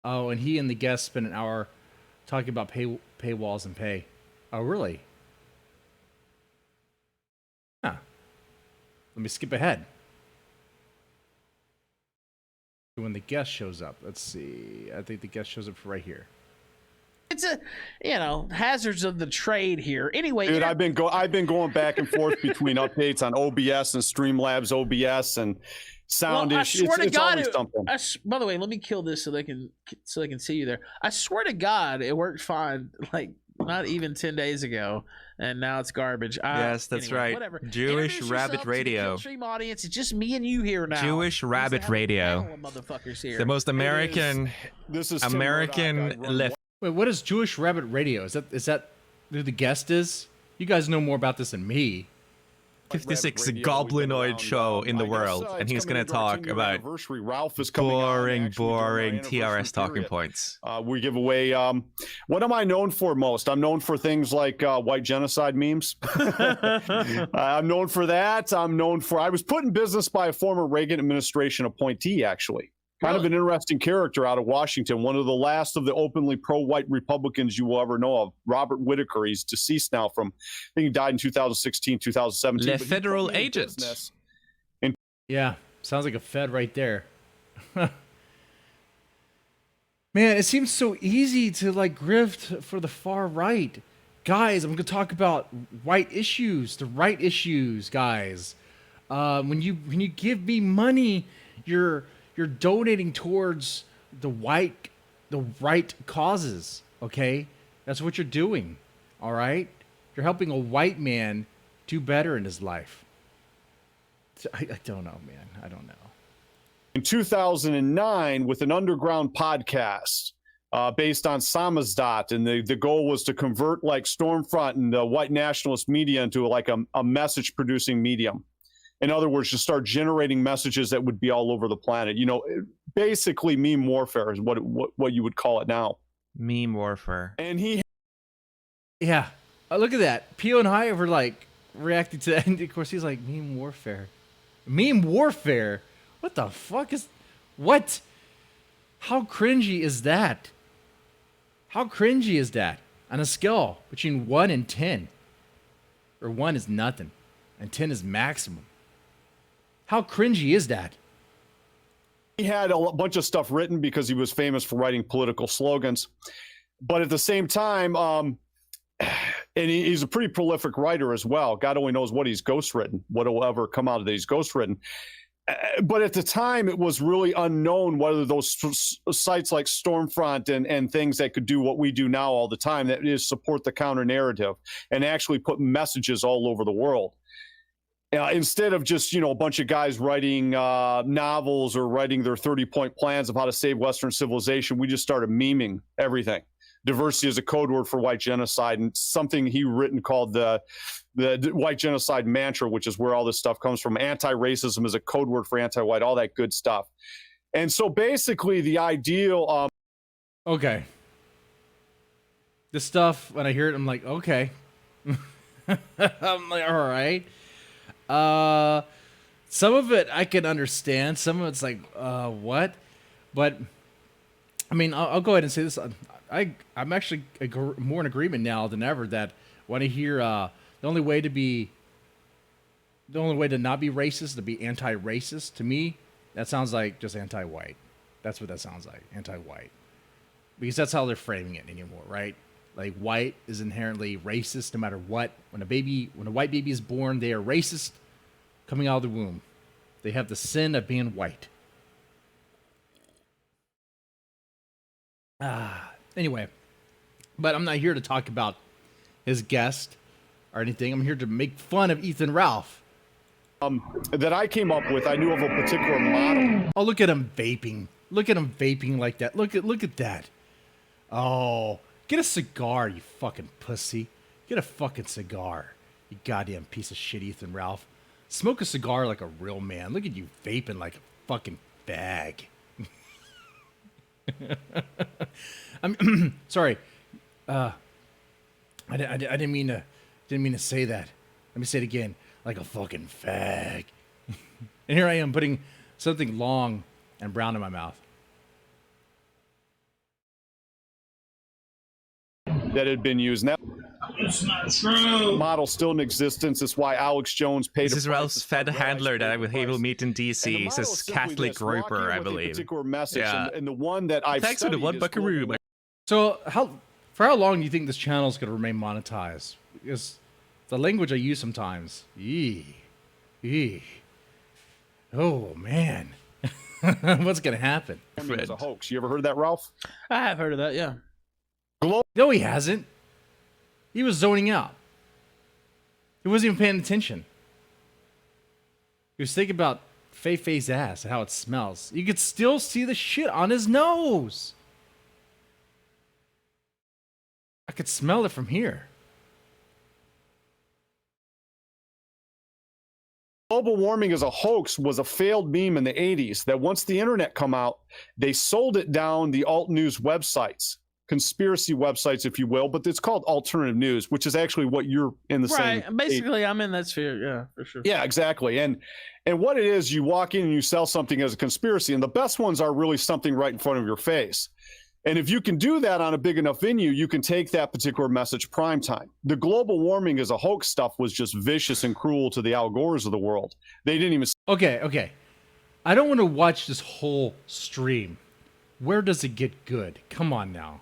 Oh, and he and the guest spent an hour talking about paywalls and pay. Oh, really? Huh. Let me skip ahead. When the guest shows up. Let's see. I think the guest shows up right here. It's hazards of the trade here. Anyway, dude, I've been going back and forth between updates on OBS and Streamlabs OBS and sound issues. I swear to God, always something. By the way, let me kill this so they can see you there. I swear to God, it worked fine. Like not even 10 days ago, and now it's garbage. Yes, that's anyway, right. Whatever. Jewish Rabbit Radio. Stream audience. It's just me and you here now. Jewish Rabbit Radio. Motherfuckers here. The most American. This is American left. Wait, what is Jewish Rabbit Radio? Is that who the guest is? You guys know more about this than me. 56 goblinoid show in the world, and he's going to talk about boring TRS talking points. We give away. What am I known for most? I'm known for things like white genocide memes. I'm known for that. I was put in business by a former Reagan administration appointee, actually. Kind of an interesting character out of Washington. One of the last of the openly pro-white Republicans you will ever know of. Robert Whitaker. He's deceased now from, I think he died in 2016, 2017. Le federal agent. Yeah, sounds like a Fed right there. Man, it seems so easy to like grift for the far right. Guys, I'm going to talk about white issues, the right issues, guys. When you give me money, you're donating towards the right causes, okay? That's what you're doing, all right? You're helping a white man do better in his life. I don't know, man. I don't know. In 2009, with an underground podcast based on Samizdat, and the goal was to convert like Stormfront and the white nationalist media into like a message-producing medium. In other words, just start generating messages that would be all over the planet. Basically meme warfare is what you would call it now. Meme warfare. And Yeah. Look at that. Pio and I were like reacting to that. And of course, he's like, meme warfare. Meme warfare? What the fuck is... What? How cringy is that? How cringy is that? On a scale between 1 and 10. Or 1 is nothing. And 10 is maximum. How cringy is that? he had a bunch of stuff written because he was famous for writing political slogans. But at the same time, and he's a pretty prolific writer as well. God only knows what he's ghostwritten, what will ever come out of that he's ghostwritten. But at the time, it was really unknown whether those sites like Stormfront and things that could do what we do now all the time, that is support the counter narrative and actually put messages all over the world. Instead of just, a bunch of guys writing novels or writing their 30-point plans of how to save Western civilization, we just started memeing everything. Diversity is a code word for white genocide, and something he written called the white genocide mantra, which is where all this stuff comes from. Anti-racism is a code word for anti-white, all that good stuff. And so basically the ideal... Okay. This stuff, when I hear it, I'm like, okay. I'm like, all right. Some of it I can understand. Some of it's like, what? But, I mean, I'll go ahead and say this. I'm actually more in agreement now than ever that when I hear the only way to be the only way to not be racist is to be anti-racist. To me, that sounds like just anti-white. That's what that sounds like, anti-white. Because that's how they're framing it anymore, right? Like white is inherently racist no matter what. When a white baby is born, they are racist coming out of the womb. They have the sin of being white. Anyway, but I'm not here to talk about his guest or anything. I'm here to make fun of Ethan Ralph. That I came up with, I knew of a particular model. Oh, look at him vaping. Look at him vaping like that. Look at that. Oh, get a cigar, you fucking pussy. Get a fucking cigar, you goddamn piece of shit, Ethan Ralph. Smoke a cigar like a real man. Look at you vaping like a fucking bag. I'm sorry. I didn't mean to say that. Let me say it again. Like a fucking fag. And here I am putting something long and brown in my mouth. That had been used. Now, it's not true. Model still in existence. It's why Alex Jones paid. This is Ralph's Fed handler that he will meet in DC. He says Catholic Groper, I believe. Yeah. And the one that I've Thanks for the one buckaroo. So for how long do you think this channel is going to remain monetized? Because the language I use sometimes. Oh man, what's going to happen? It was a hoax. You ever heard that, Ralph? I have heard of that, yeah. No, he hasn't. He was zoning out. He wasn't even paying attention. He was thinking about Fei-Fei's ass and how it smells. You could still see the shit on his nose. I could smell it from here. Global warming as a hoax was a failed meme in the 80s that once the internet come out, they sold it down the alt news websites. Conspiracy websites, if you will, but it's called alternative news, which is actually what you're in the same. Right. Basically, I'm in that sphere. Yeah, for sure. Yeah, exactly. And what it is, you walk in and you sell something as a conspiracy, and the best ones are really something right in front of your face. And if you can do that on a big enough venue, you can take that particular message prime time. The global warming as a hoax stuff was just vicious and cruel to the Al Gores of the world. They didn't even. Okay. I don't want to watch this whole stream. Where does it get good? Come on now.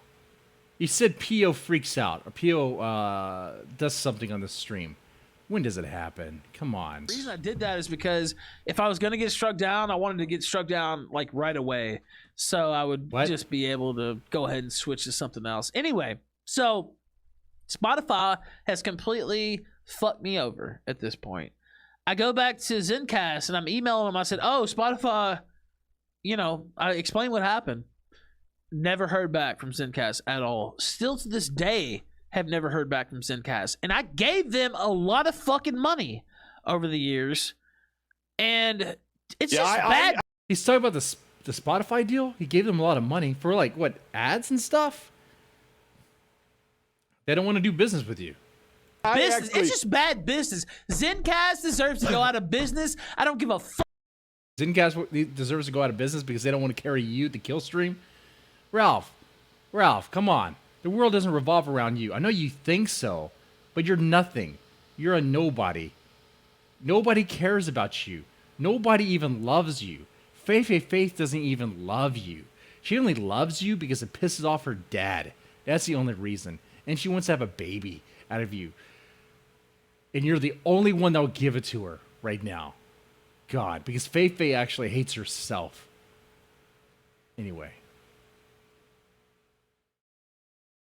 You said P.O. freaks out, or P.O. Does something on the stream. When does it happen? Come on. The reason I did that is because if I was going to get struck down, I wanted to get struck down like right away. So I would just be able to go ahead and switch to something else. Anyway, so Spotify has completely fucked me over at this point. I go back to Zencast and I'm emailing them. I said, oh, Spotify, I explained what happened. Never heard back from Zencast at all. Still to this day, have never heard back from Zencast. And I gave them a lot of fucking money over the years. And it's just bad. He's talking about the Spotify deal. He gave them a lot of money for ads and stuff? They don't want to do business with you. It's just bad business. Zencast deserves to go out of business. I don't give a fuck. Zencast deserves to go out of business because they don't want to carry you, the kill stream. Ralph, come on. The world doesn't revolve around you. I know you think so, but you're nothing. You're a nobody. Nobody cares about you. Nobody even loves you. Faith doesn't even love you. She only loves you because it pisses off her dad. That's the only reason. And she wants to have a baby out of you. And you're the only one that will give it to her right now. God, because Faith actually hates herself. Anyway.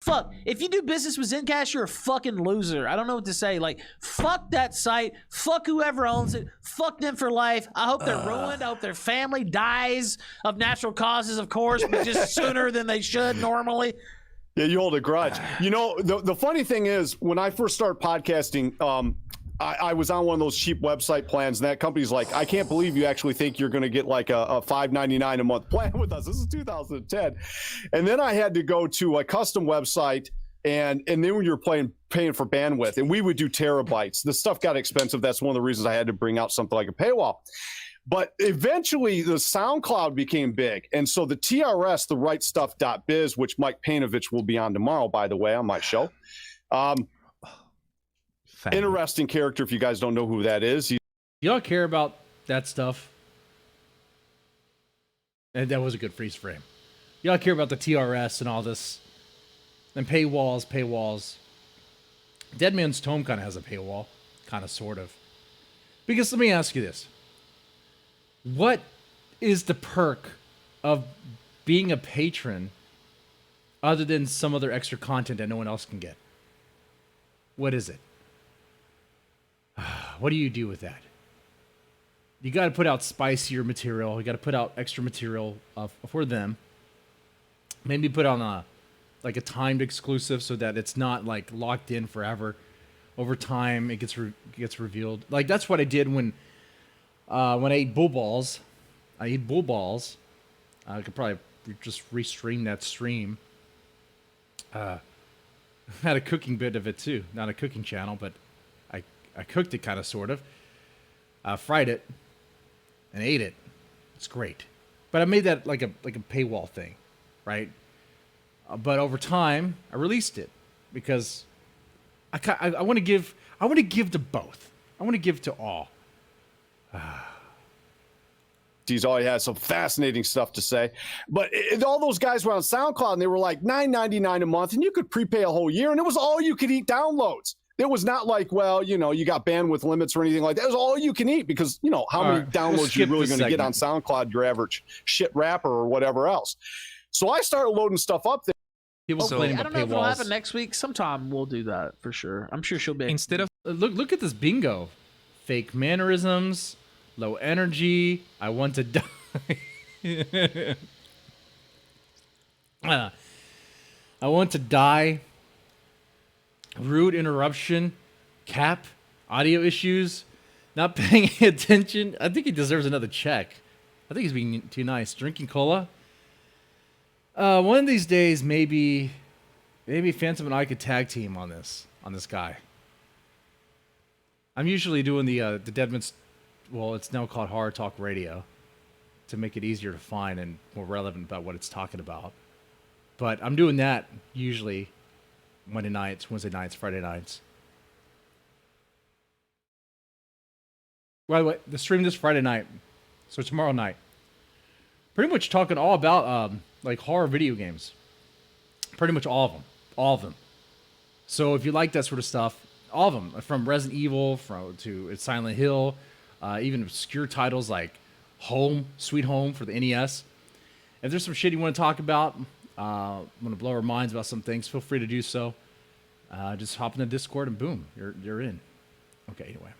Fuck. If you do business with Zencast, you're a fucking loser. I don't know what to say. Fuck that site. Fuck whoever owns it. Fuck them for life. I hope they're ruined. I hope their family dies of natural causes, of course, but just sooner than they should normally. Yeah, you hold a grudge. The funny thing is, when I first started podcasting, I was on one of those cheap website plans, and that company's like, I can't believe you actually think you're going to get like a $5.99 a month plan with us. This is 2010. And then I had to go to a custom website, and then when you're paying for bandwidth, and we would do terabytes. The stuff got expensive. That's one of the reasons I had to bring out something like a paywall. But eventually the SoundCloud became big. And so the TRS, the rightstuff.biz, which Mike Painovich will be on tomorrow, by the way, on my show. Interesting character if you guys don't know who that is. Y'all care about that stuff? And that was a good freeze frame. Y'all care about the TRS and all this, and paywalls. Deadman's Tome kind of has a paywall, kind of, sort of. Because let me ask you this: what is the perk of being a patron, other than some other extra content that no one else can get? What is it? What do you do with that? You got to put out spicier material. You got to put out extra material for them. Maybe put on a timed exclusive so that it's not like locked in forever. Over time, it gets revealed. Like that's what I did when I ate bull balls. I ate bull balls. I could probably just restream that stream. Had a cooking bit of it too. Not a cooking channel, but I cooked it kind of, sort of. Fried it and ate it. It's great. But I made that like a paywall thing, right? But over time, I released it because I want to give to both. I want to give to all. He's always had some fascinating stuff to say. But all those guys were on SoundCloud and they were like $9.99 a month, and you could prepay a whole year, and it was all you could eat downloads. It was not like, well, you know, you got bandwidth limits or anything like that. It was all you can eat because, you know, how many downloads you're really going to get on SoundCloud, your average shit rapper or whatever else. So I started loading stuff up there. People complaining I about don't know if it'll happen paywalls. next week. Sometime we'll do that for sure. I'm sure she'll be. Instead of Look at this bingo. Fake mannerisms, low energy, I want to die. I want to die. Rude interruption, cap, audio issues, not paying attention. I think he deserves another check. I think he's being too nice. Drinking cola. One of these days, maybe Phantom and I could tag team on this guy. I'm usually doing the Deadman's, well, it's now called Horror Talk Radio, to make it easier to find and more relevant about what it's talking about. But I'm doing that usually Wednesday nights, Friday nights. By the way, the stream this Friday night, so tomorrow night. Pretty much talking all about like horror video games. Pretty much all of them. So if you like that sort of stuff, all of them, from Resident Evil to Silent Hill, even obscure titles like Sweet Home for the NES. If there's some shit you want to talk about, want to blow our minds about some things, feel free to do so. Just hop in the Discord and boom, you're in. Okay, anyway.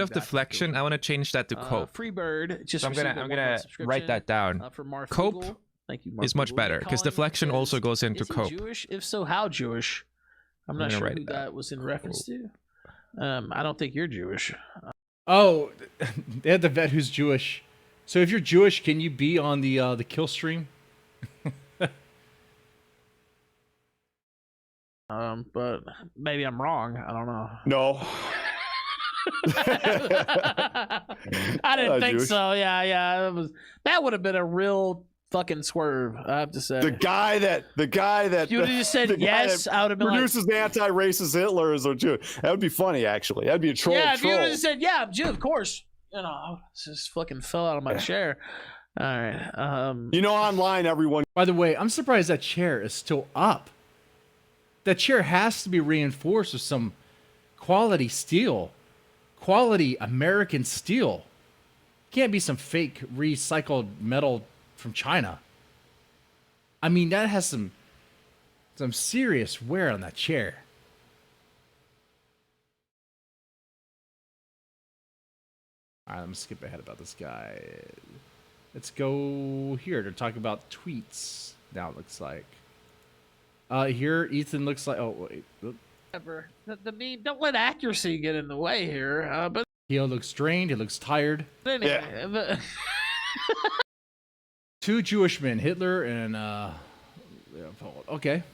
of deflection, I want to change that to cope. Freebird. Just So I'm gonna write that down. Cope Thank you, is much better because deflection also goes into is he cope. Jewish? If so, how Jewish? I'm not gonna sure write who that. that was in reference to. I don't think you're Jewish. Oh, they had the vet who's Jewish. So if you're Jewish, can you be on the kill stream? But maybe I'm wrong. I don't know. No. I didn't think Jewish. so. Yeah. That would have been a real fucking swerve, I have to say. The guy that You would have just said the guy yes, that I would have been like, produces the anti-racist Hitler is a Jew. That would be funny, actually. That'd be a troll. yeah, if you would troll. have just said, yeah, I'm Jew, of course. You know, I just fucking fell out of my chair. All right. You know, online, everyone. By the way, I'm surprised that chair is still up. That chair has to be reinforced with some quality steel. Quality American steel. Can't be some fake recycled metal from China. I mean, that has some serious wear on that chair. All right, let me skip ahead about this guy. Let's go here to talk about tweets. Now it looks like. Here, Ethan looks like. Oh wait. Whatever. The meme, don't let accuracy get in the way here. But He looks drained. He looks tired. anyway, Two Jewish men, Hitler and okay.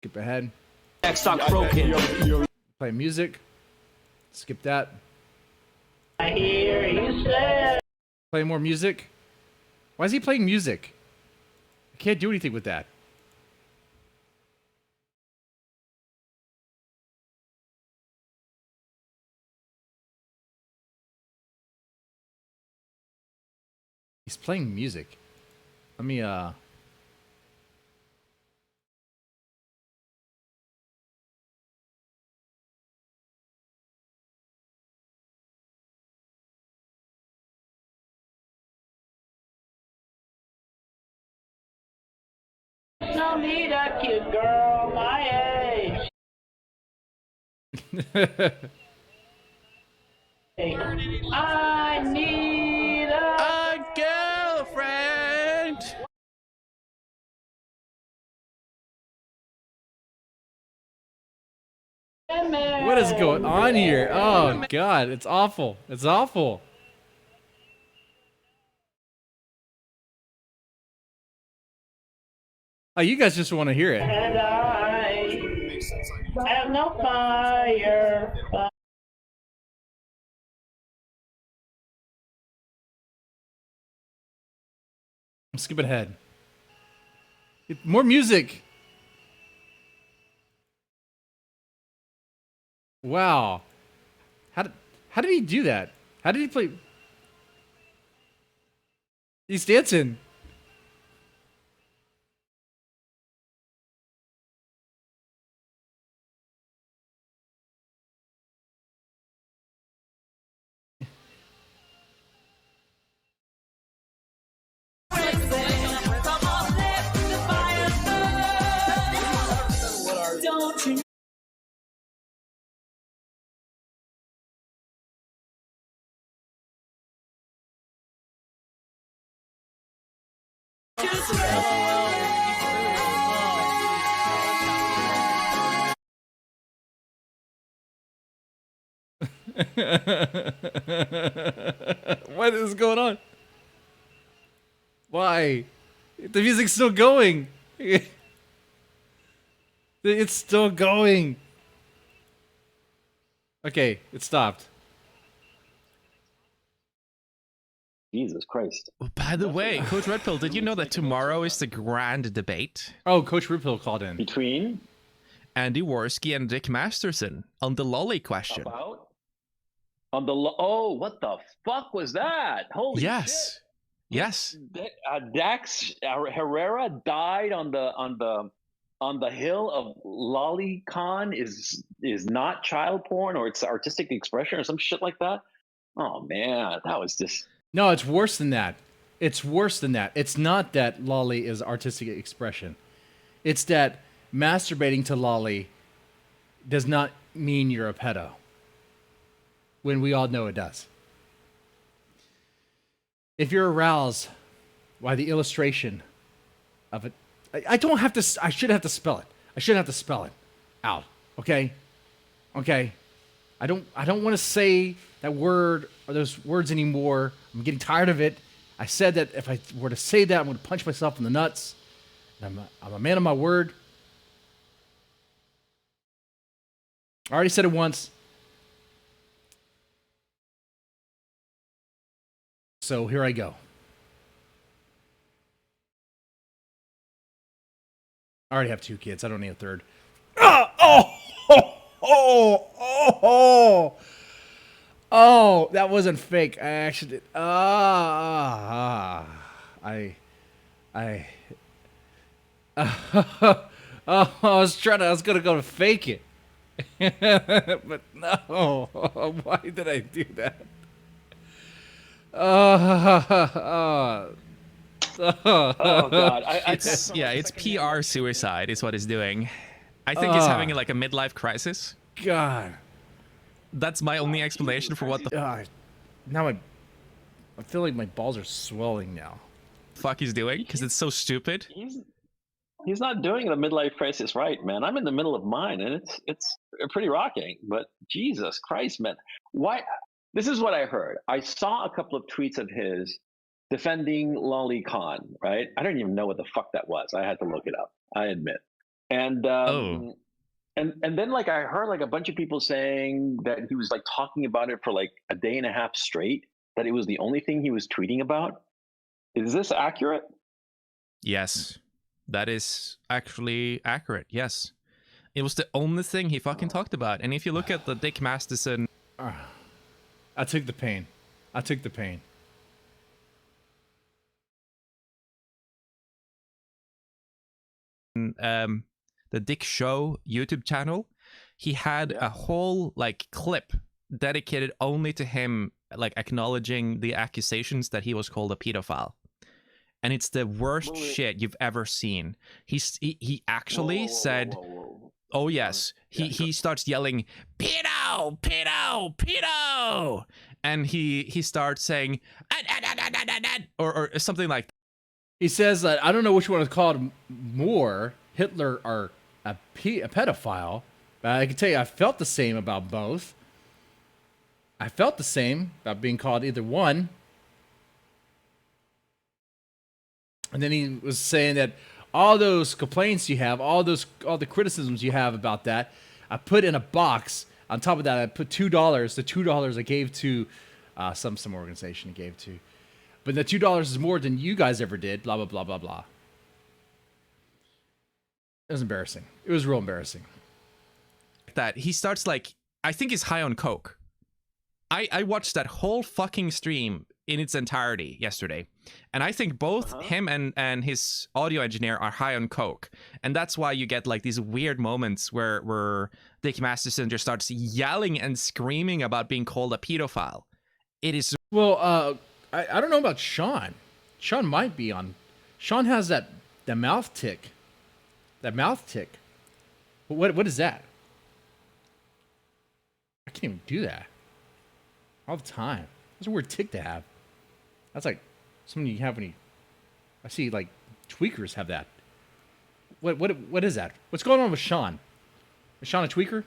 Skip ahead. Play music. Skip that. I hear you say. Play more music? Why is he playing music? I can't do anything with that. He's playing music. Let me, No need a cute girl my age. I need a girlfriend. man. What is going on here? Oh, God. It's awful. It's awful. Oh, you guys just want to hear it. And I have no fire. I'm skipping ahead. More music. Wow. How did he do that? How did he play? He's dancing. What is going on? Why? The music's still going. It's still going. Okay, it stopped. Jesus Christ. By the way, Coach Red Pill, did you know that tomorrow is the grand debate? Oh, Coach Riphill called in. Between? Andy Worski and Dick Masterson on the lolly question. About? On the oh, what the fuck was that? Holy Yes. shit. Yes. Dax Herrera died on the hill of lolicon is not child porn, or it's artistic expression or some shit like that. Oh man, that was just No, it's worse than that. It's worse than that. It's not that lolly is artistic expression. It's that masturbating to lolly does not mean you're a pedo. When we all know it does. If you're aroused by the illustration of it, I don't have to. I shouldn't have to spell it. I shouldn't have to spell it out. Okay, okay. I don't want to say that word or those words anymore. I'm getting tired of it. I said that if I were to say that, I'm going to punch myself in the nuts. I'm a man of my word. I already said it once. So here I go. I already have 2 kids. I don't need a third. Oh, that wasn't fake. I actually did. I was gonna go to fake it. But no. Why did I do that? oh god. It's PR suicide is what he's doing. I think he's having like a midlife crisis. God. That's my only explanation for what the Now I feel like my balls are swelling now. fuck he's doing, because it's so stupid. He's not doing the midlife crisis right, man. I'm in the middle of mine, and it's pretty rocking. But Jesus Christ, man, why? This is what I heard. I saw a couple of tweets of his defending lolicon, right? I don't even know what the fuck that was. I had to look it up. I admit. And and then like I heard like a bunch of people saying that he was like talking about it for like a day and a half straight, that it was the only thing he was tweeting about? Is this accurate? Yes, that is actually accurate. Yes, it was the only thing he fucking talked about. And if you look at the Dick Masterson, I took the pain. I took the pain. the Dick Show YouTube channel, he had a whole like clip dedicated only to him, like acknowledging the accusations that he was called a pedophile. And it's the worst shit you've ever seen. He actually said, "Oh yes," he starts yelling, "Pedo, pedo, pedo," and he starts saying, or something like that. He says that, I don't know which one is called more, Hitler or a pedophile, but I can tell you I felt the same about both. I felt the same about being called either one. And then he was saying that all those complaints you have, all the criticisms you have about that, I put in a box. On top of that, I put $2. The $2 I gave to some organization I gave to. But the $2 is more than you guys ever did, blah, blah, blah, blah, blah. It was embarrassing. It was real embarrassing. That he starts like, I think he's high on coke. I watched that whole fucking stream in its entirety yesterday. And I think both him and his audio engineer are high on coke. And that's why you get like these weird moments where Dick Masterson just starts yelling and screaming about being called a pedophile. It is... Well, I don't know about Sean. Sean might be on. Sean has that mouth tick. That mouth tick. What is that? I can't even do that. All the time. That's a weird tick to have. That's like something you have when you... I see like tweakers have that. What is that? What's going on with Sean? Is Sean a tweaker?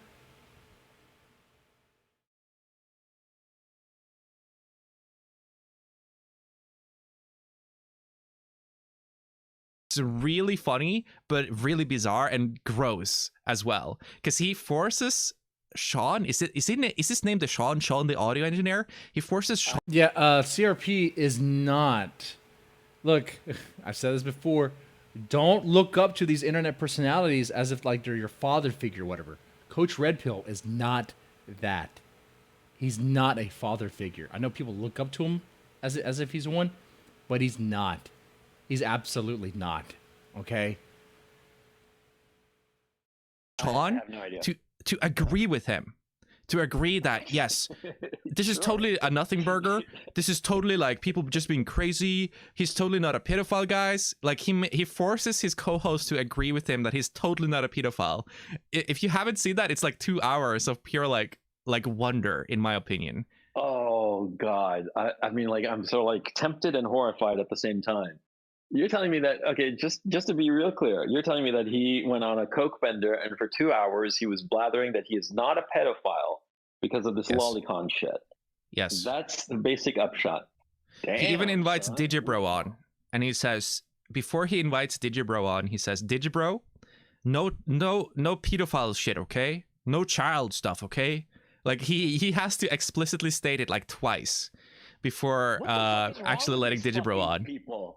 It's really funny, but really bizarre and gross as well. Because he forces Sean, is his name the Sean the audio engineer? He forces Sean. Yeah, CRP is not. Look, I've said this before. Don't look up to these internet personalities as if like they're your father figure or whatever. Coach Red Pill is not that. He's not a father figure. I know people look up to him as if he's one, but he's not. He's absolutely not. Okay? Sean, I have no idea. to agree with him. To agree that, yes, this is totally a nothing burger. This is totally like people just being crazy. He's totally not a pedophile, guys. Like he forces his co-host to agree with him that he's totally not a pedophile. If you haven't seen that, it's like 2 hours of pure like wonder, in my opinion. Oh God. I mean, like, I'm so like tempted and horrified at the same time. You're telling me that, okay, just to be real clear, you're telling me that he went on a coke bender and for 2 hours he was blathering that he is not a pedophile because of this lolicon shit. Yes. That's the basic upshot. Damn, he even invites son. Digibro on, and he says, before he invites Digibro on, he says, Digibro, no pedophile shit, okay? No child stuff, okay? Like he has to explicitly state it like twice before actually letting Digibro on. People?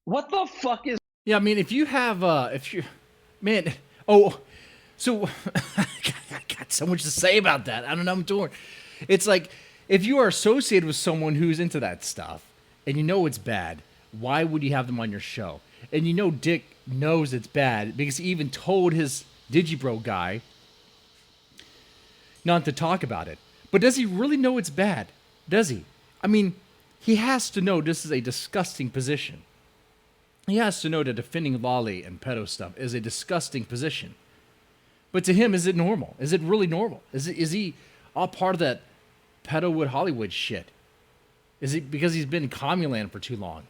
What the fuck is... Yeah, I mean, if you have, man, so I got so much to say about that. I don't know, I'm torn. It's like, if you are associated with someone who's into that stuff, and you know it's bad, why would you have them on your show? And you know Dick knows it's bad, because he even told his Digibro guy not to talk about it. But does he really know it's bad? Does he? I mean, he has to know this is a disgusting position. He has to know that defending lolly and pedo stuff is a disgusting position. But to him, is it normal? Is it really normal? Is he all part of that pedowood Hollywood shit? Is it because he's been in Commuland for too long?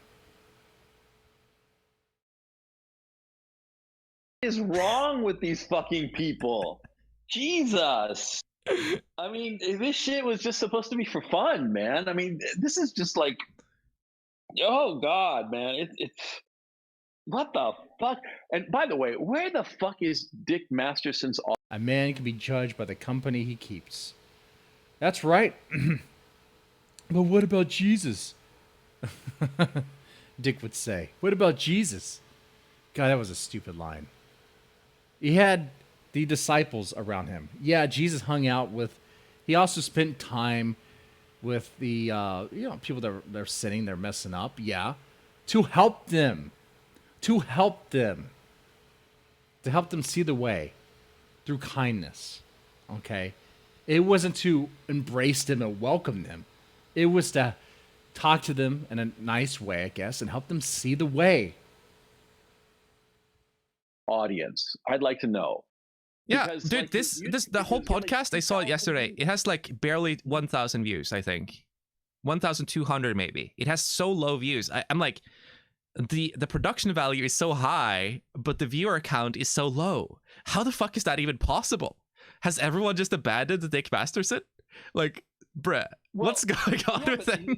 What is wrong with these fucking people? Jesus. I mean, this shit was just supposed to be for fun, man. I mean, this is just like, oh God, man. It's what the fuck? And by the way, where the fuck is Dick Masterson's... A man can be judged by the company he keeps. That's right. But what about Jesus? Dick would say. What about Jesus? God, that was a stupid line. He had the disciples around him. Yeah, Jesus hung out with. He also spent time with the people that they're sinning, they're messing up. Yeah, to help them, to help them see the way through kindness. Okay, it wasn't to embrace them and welcome them. It was to talk to them in a nice way, I guess, and help them see the way. Audience, I'd like to know. Yeah, Because, dude, like, this you- the whole you get, like, podcast, I saw it 2,000 yesterday. views. It has like barely 1,000 views, I think. 1,200 maybe. It has so low views. I'm like, the production value is so high, but the viewer count is so low. How the fuck is that even possible? Has everyone just abandoned the Dick Masterson? Like, bruh, Well, what's going on yeah, with but him?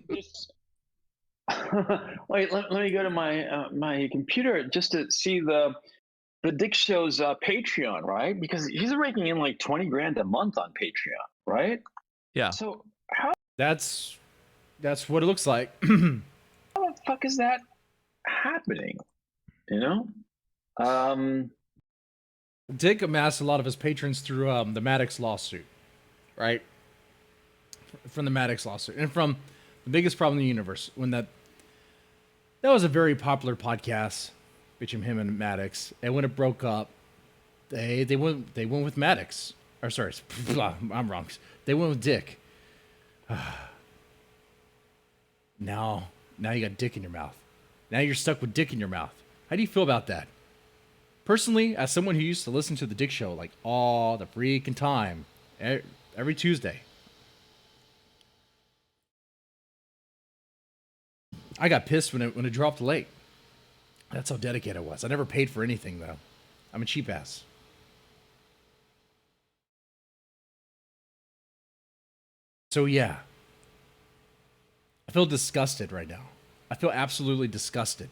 Wait, let me go to my my computer just to see the Dick Show's Patreon, right? Because he's raking in like 20 grand a month on Patreon, right? Yeah. So how That's what it looks like. the fuck is that happening? You know? Dick amassed a lot of his patrons through the Maddox lawsuit, right? From the Maddox lawsuit, and from the biggest problem in the universe, when that was a very popular podcast between him and Maddox, and when it broke up, they went with Maddox. Or sorry, I'm wrong. They went with Dick. Now you got Dick in your mouth. Now you're stuck with Dick in your mouth. How do you feel about that? Personally, as someone who used to listen to the Dick Show like all the freaking time, every Tuesday, I got pissed when it dropped late. That's how dedicated I was. I never paid for anything though. I'm a cheap ass. So yeah, I feel disgusted right now. I feel absolutely disgusted.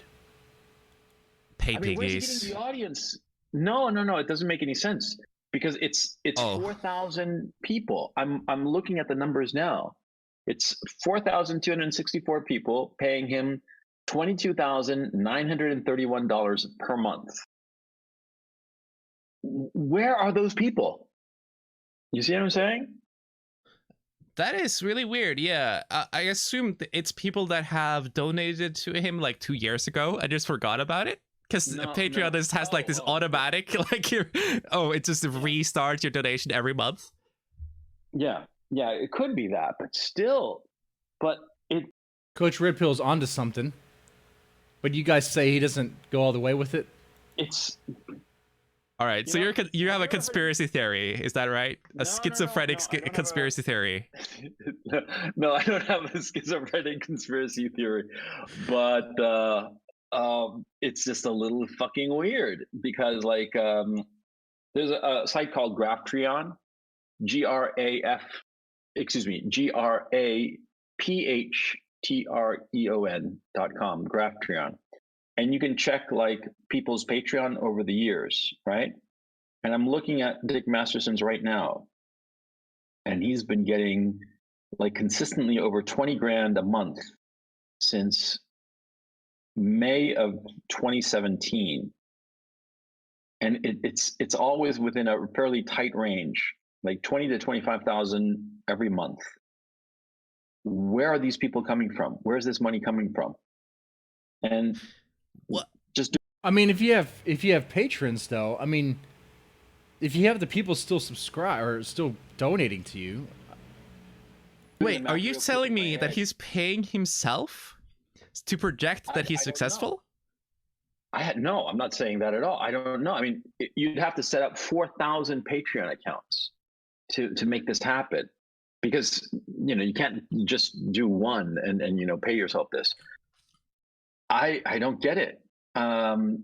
Pay I mean, where's he piggies. getting the audience? No, it doesn't make any sense because it's Oh. 4,000 people. I'm looking at the numbers now. It's 4,264 people paying him $22,931 per month. Where are those people? You see what I'm saying? That is really weird. Yeah, I assume it's people that have donated to him like 2 years ago. I just forgot about it because No, Patreon no. just has like this automatic like it just restarts your donation every month. Yeah, it could be that, but still, Coach Red Pill's onto something, but you guys say he doesn't go all the way with it. it's All right, so you have a conspiracy theory, is that right? No, A schizophrenic no, I don't have conspiracy theory. no, I don't have a schizophrenic conspiracy theory, but it's just a little fucking weird because like there's a site called Graphtreon, GRAPHTREON.com, Graphtreon, and you can check like people's Patreon over the years, right? And I'm looking at Dick Masterson's right now, and he's been getting like consistently over 20 grand a month since May of 2017. And it's always within a fairly tight range, like 20 to 25,000 every month. Where are these people coming from? Where's this money coming from? And What? just I mean, if you have patrons though, I mean, if you have the people still subscribe or still donating to you. Wait, are you telling me that he's paying himself to project that he's I don't know. successful? No, I'm not saying that at all. I don't know. I mean, you'd have to set up 4,000 Patreon accounts to make this happen, because you can't just do one and pay yourself this. I don't get it.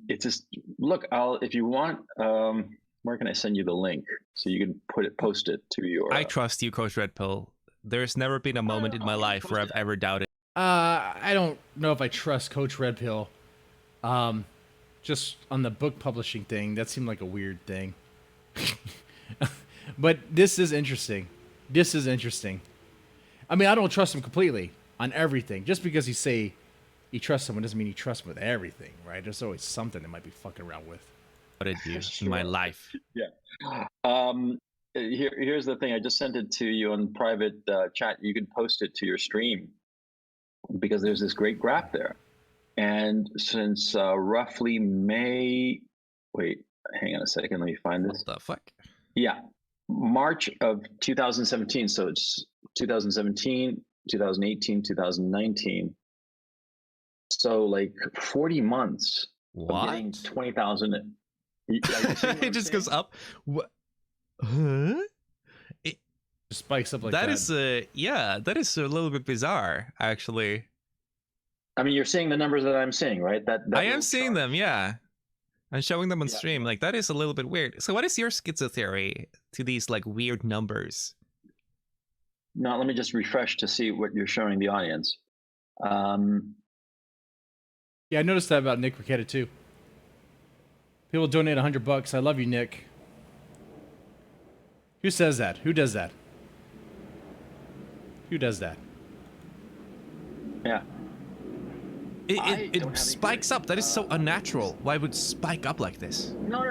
It's just look. If you want, where can I send you the link so you can post it to your? I trust you, Coach Red Pill. There's never been a moment in my life where I've ever doubted. I don't know if I trust Coach Red Pill. Just on the book publishing thing, that seemed like a weird thing. But this is interesting. I mean, I don't trust him completely. on everything. Just because you say you trust someone doesn't mean you trust them with everything, right? There's always something they might be fucking around with. What did you in my life? Here's the thing. I just sent it to you on private chat. You can post it to your stream because there's this great graph there. And since roughly May, wait, hang on a second. Let me find this. What the fuck? Yeah, March of 2017. So it's 2017, 2018, 2019. So like 40 months of getting What? 20,000. It just goes up. What? Huh? It spikes up like That that. that is a little bit bizarre, actually. I mean, you're seeing the numbers that I'm seeing, right? That I am little seeing chart. them, yeah. I'm showing them on Yeah. stream. Like, that is a little bit weird. So what is your schizo theory to these, like, weird numbers? Now, let me just refresh to see what you're showing the audience. Yeah, I noticed that about Nick Riquetta too. People donate $100. I love you, Nick. Who says that? Who does that? Who does that? Yeah. I don't have It any spikes up. That is so unnatural. Why would it spike up like this? No.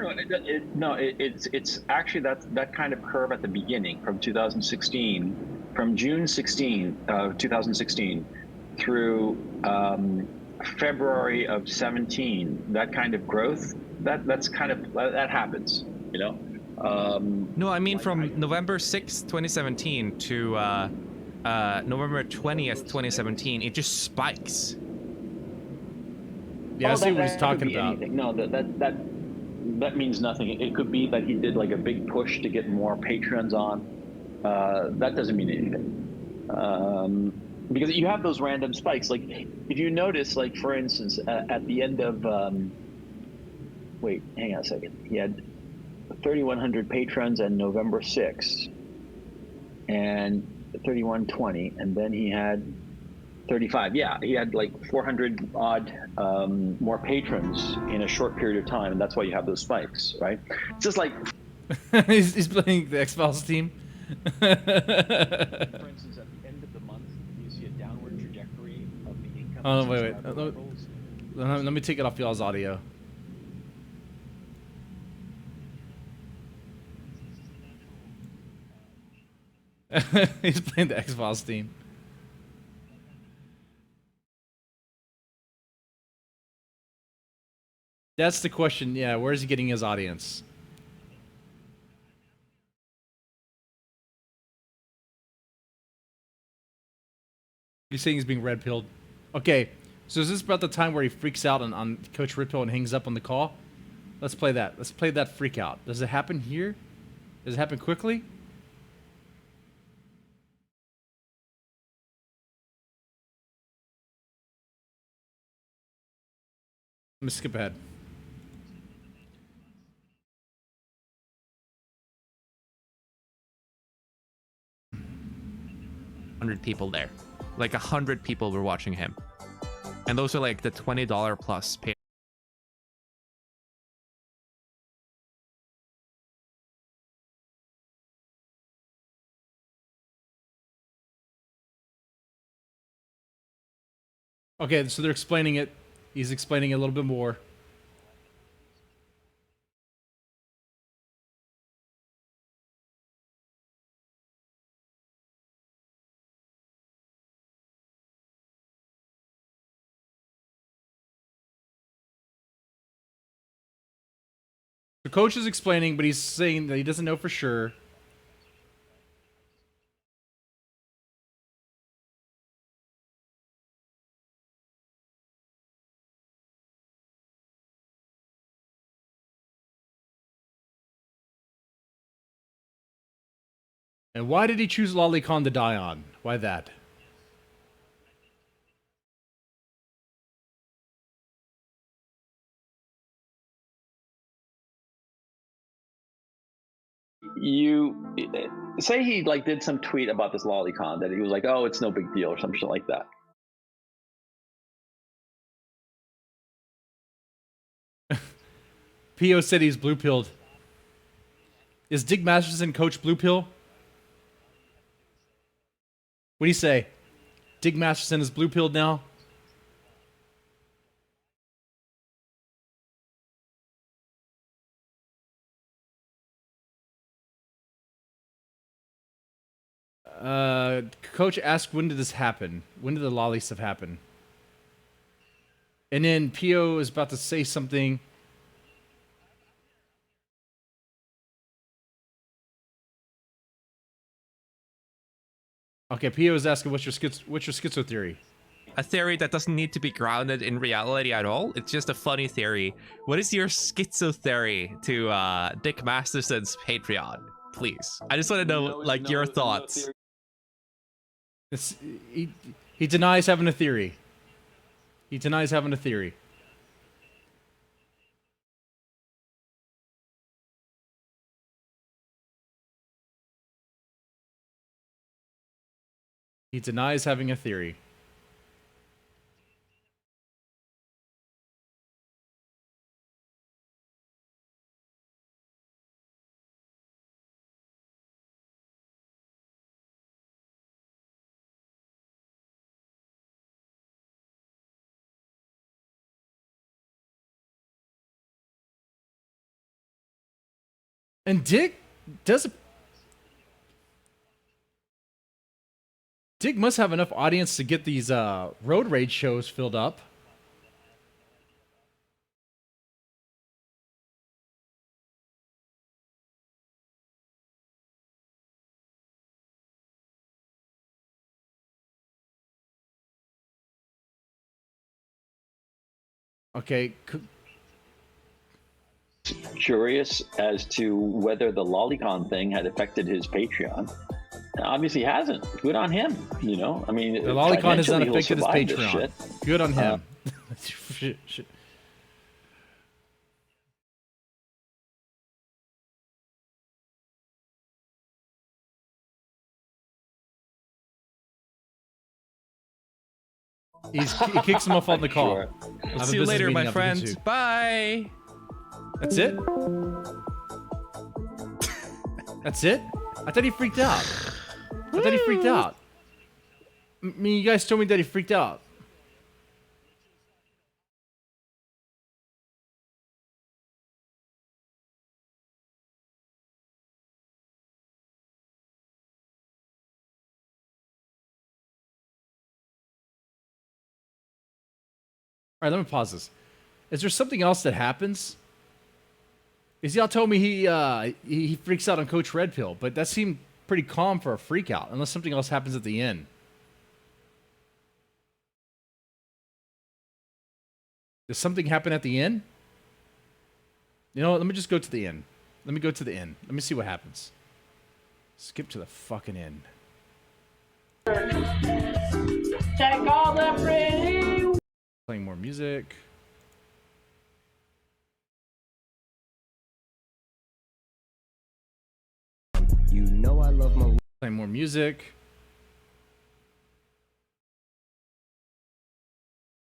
It's actually that kind of curve at the beginning from 2016, from June 2016 through February of 17. That kind of growth that happens, you know. No, I mean from November 6th, 2017 to November 20th, 2017, it just spikes. Yeah, I see what he's could talking be about. anything. No, that means nothing. It could be that he did like a big push to get more patrons on. That doesn't mean anything. Because you have those random spikes. Like if you notice, like for instance, at the end of wait, hang on a second. He had 3,100 patrons on November 6th, and 3,120, and then he had 35. Yeah, he had like 400 odd more patrons in a short period of time, and that's why you have those spikes, right? It's just like he's playing the X-Files team. for instance, at the end of the month, you see a downward trajectory of the income. Oh, wait. Let me take it off y'all's audio. He's playing the X-Files team. That's the question. Yeah, where's he getting his audience? You're saying he's being red pilled. Okay, so is this about the time where he freaks out on Coach Red Pill and hangs up on the call? Let's play that. Let's play that freak out. Does it happen here? Does it happen quickly? Let me skip ahead. $100 people there. Like 100 people were watching him. And those are like the $20 plus pay. Okay, so they're explaining it. He's explaining it a little bit more. The coach is explaining, but he's saying that he doesn't know for sure. And why did he choose Lolly Khan to die on? Why that? You say he like did some tweet about this lolicon that he was like, oh, it's no big deal or some shit like that. P.O. said he's blue pilled. Is Dick Masterson coach blue pill? What do you say? Dig Masterson is blue pilled now. Coach asked, when did this happen? When did the lolly stuff happen? And then Pio is about to say something. Okay, Pio is asking, what's your schizo theory? A theory that doesn't need to be grounded in reality at all. It's just a funny theory. What is your schizo theory to Dick Masterson's Patreon? Please. I just want to know, like, your thoughts. He denies having a theory. He denies having a theory. He denies having a theory. And Dick must have enough audience to get these road rage shows filled up. Okay. Curious as to whether the lolicon thing had affected his Patreon. Obviously hasn't. Good on him. You know, I mean, The lolicon has not affected his financially, he'll Patreon. survive this shit. Good on him. Shit. He kicks him off on the call. Sure. I have a See you business later, meeting my after friend. this too. Bye. That's it? That's it? I thought he freaked out. I thought he freaked out. I mean, you guys told me that he freaked out. All right, let me pause this. Is there something else that happens? Is y'all told me he freaks out on Coach Red Pill, but that seemed pretty calm for a freak out, unless something else happens at the end. Does something happen at the end? You know what? Let me just go to the end. Let me go to the end. Let me see what happens. Skip to the fucking end. Take all the pretty. Playing more music. You know I love my. Playing more music.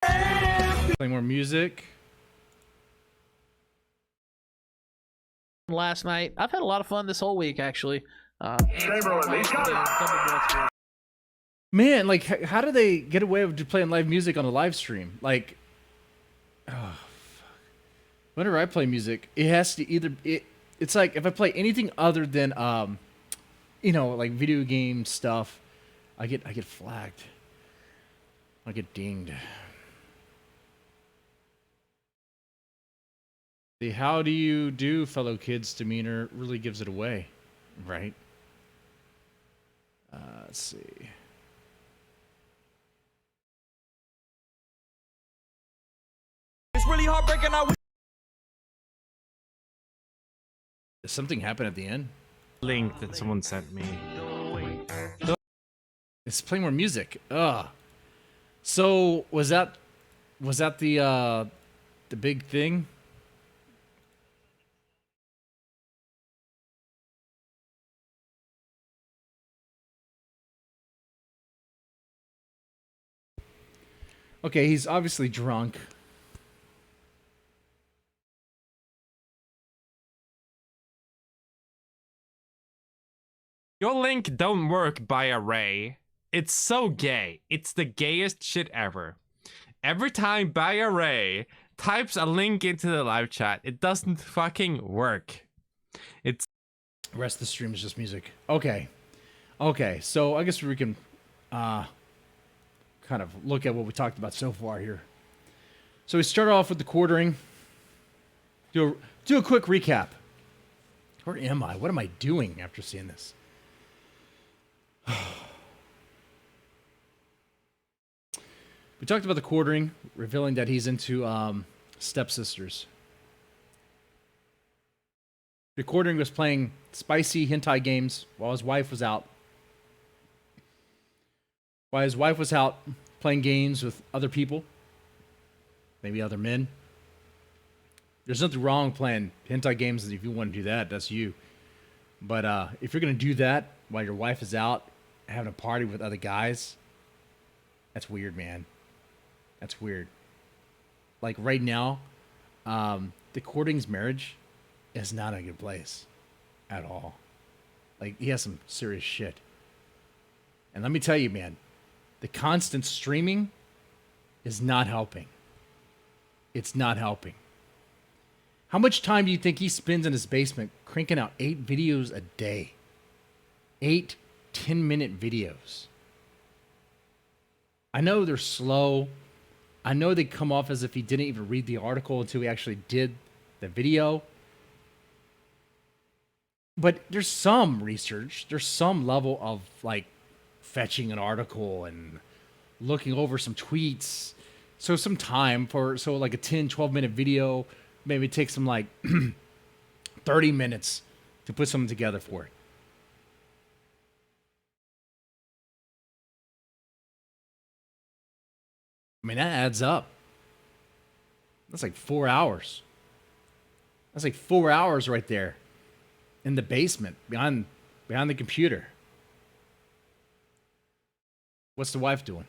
Playing more music. Last night, I've had a lot of fun this whole week actually. Man, like, how do they get away with just playing live music on a live stream? Like, oh, fuck. Whenever I play music, it has to either it's like if I play anything other than you know, like video game stuff, I get flagged. I get dinged. The how do you do, fellow kids demeanor really gives it away, right? Let's see. It's really heartbreaking. Does something happen at the end? Link that someone sent me. It's playing more music. Ugh. So was that the big thing? Okay, he's obviously drunk. Your link don't work by array. It's so gay. It's the gayest shit ever. Every time Baya Ray types a link into the live chat, it doesn't fucking work. It's The rest of the stream is just music. Okay. Okay, so I guess we can kind of look at what we talked about so far here. So we start off with the quartering. Do a quick recap. Where am I? What am I doing after seeing this? We talked about the quartering, revealing that he's into stepsisters. The quartering was playing spicy hentai games while his wife was out. While his wife was out playing games with other people, maybe other men. There's nothing wrong playing hentai games. If you want to do that, that's you. But if you're going to do that while your wife is out having a party with other guys, that's weird, man. That's weird. Like right now, the courting's marriage is not in a good place at all. Like he has some serious shit. And let me tell you, man, the constant streaming is not helping. It's not helping. How much time do you think he spends in his basement cranking out 8 videos a day? 8 10-minute videos. I know they're slow. I know they come off as if he didn't even read the article until he actually did the video. But there's some research. There's some level of like fetching an article and looking over some tweets. So some time for, so like a 10, 12-minute video, maybe take some like 30 minutes to put something together for it. I mean, that adds up. That's like 4 hours. That's like 4 hours right there in the basement behind the computer. What's the wife doing?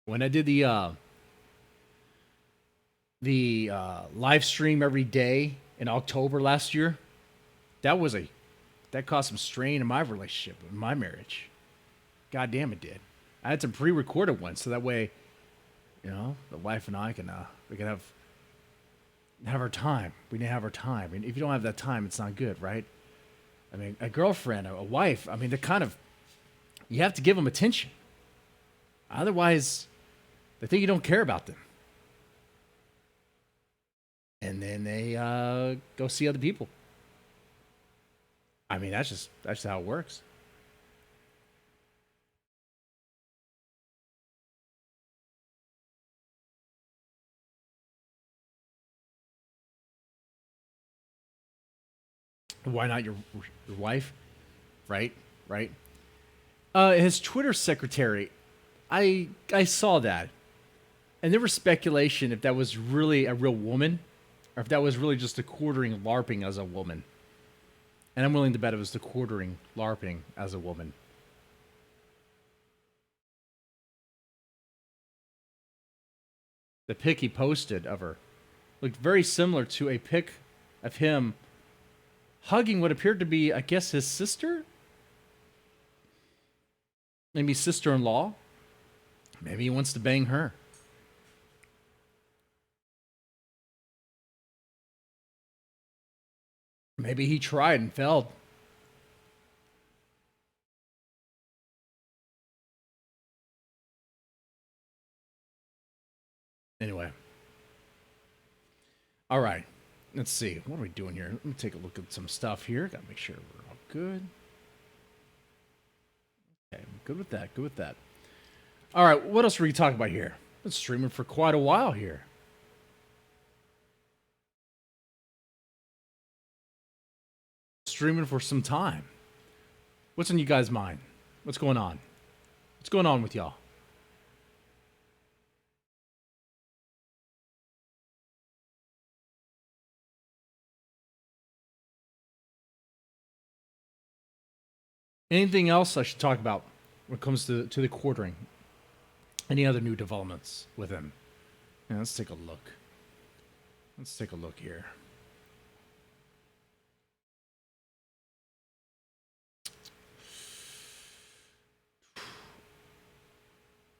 When I did the live stream every day in October last year, that caused some strain in my relationship, in my marriage. God damn it did. I had some pre-recorded ones so that way, you know, the wife and I can we can have our time. We need to have our time. And if you don't have that time, it's not good, right? I mean, a girlfriend, a wife, I mean, they're kind of, you have to give them attention. Otherwise, they think you don't care about them. And then they go see other people. I mean, that's how it works. Why not your wife? Right? His Twitter secretary, I saw that. And there was speculation if that was really a real woman or if that was really just a quartering LARPing as a woman. And I'm willing to bet it was the quartering LARPing as a woman. The pic he posted of her looked very similar to a pic of him hugging what appeared to be, I guess, his sister? Maybe sister-in-law? Maybe he wants to bang her. Maybe he tried and failed. Anyway. All right. Let's see. What are we doing here? Let me take a look at some stuff here. Got to make sure we're all good. Okay, I'm good with that. Good with that. All right. What else are we talking about here? Been streaming for quite a while here. Streaming for some time. What's on you guys' mind? What's going on? What's going on with y'all? Anything else I should talk about when it comes to the quartering? Any other new developments with him? Yeah, let's take a look. Let's take a look here.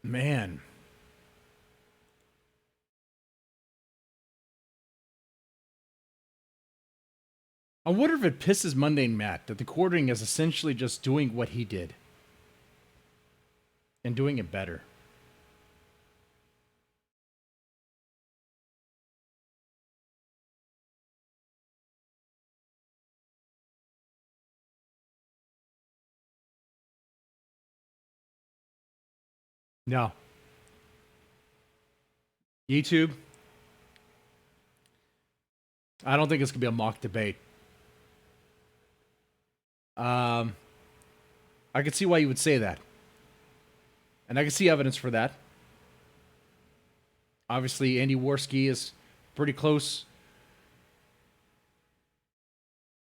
Man. I wonder if it pisses Mundane Matt that the quartering is essentially just doing what he did. And doing it better. No. YouTube. I don't think it's gonna be a mock debate. I could see why you would say that. And I can see evidence for that. Obviously, Andy Worski is pretty close.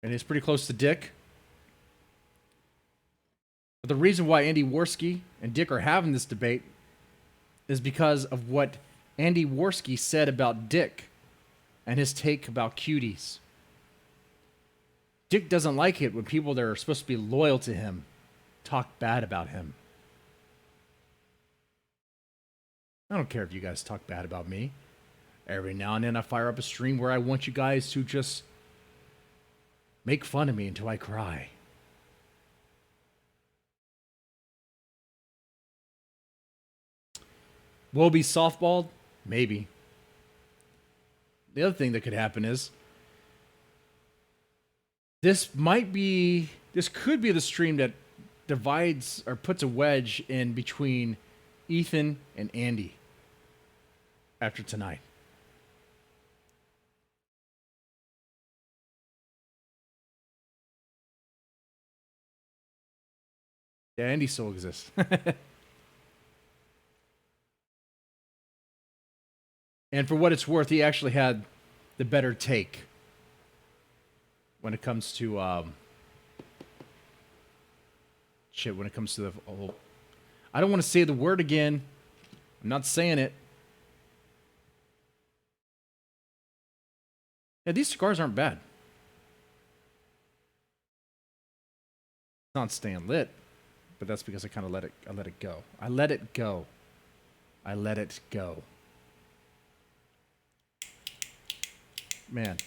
And is pretty close to Dick. But the reason why Andy Worski and Dick are having this debate is because of what Andy Worski said about Dick and his take about cuties. Dick doesn't like it when people that are supposed to be loyal to him talk bad about him. I don't care if you guys talk bad about me. Every now and then I fire up a stream where I want you guys to just make fun of me until I cry. Will it be softballed? Maybe. The other thing that could happen is this could be the stream that divides or puts a wedge in between Ethan and Andy after tonight. Yeah, Andy still exists. And for what it's worth, he actually had the better take when it comes to when it comes to the whole. I don't want to say the word again. I'm not saying it. Yeah, these cigars aren't bad. It's not staying lit, but that's because I kind of let it go. I let it go. Man.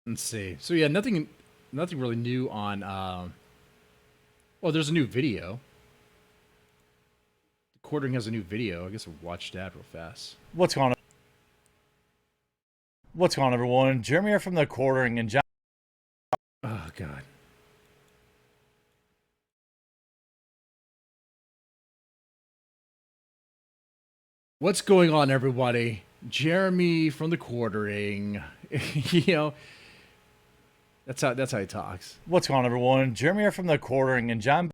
Let's see. So yeah, nothing really new on well, there's a new video. The quartering has a new video. I guess I'll watch that real fast. What's going on? What's going on, everyone? Jeremy here from the quartering and John. Oh God. What's going on, everybody? Jeremy from the quartering. You know, that's how he talks. What's going on, everyone? Jeremy here from the quartering and John.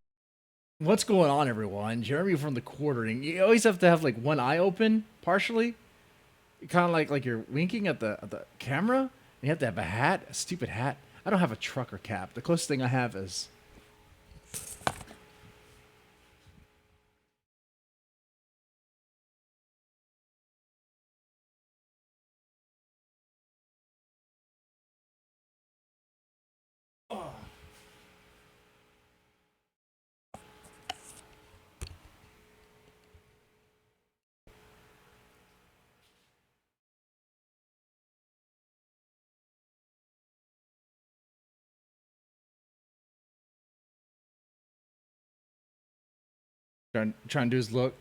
What's going on, everyone? Jeremy from the quartering. You always have to have like one eye open, partially. Kind of like you're winking at the camera. And you have to have a hat, a stupid hat. I don't have a trucker cap. The closest thing I have is trying to do his look.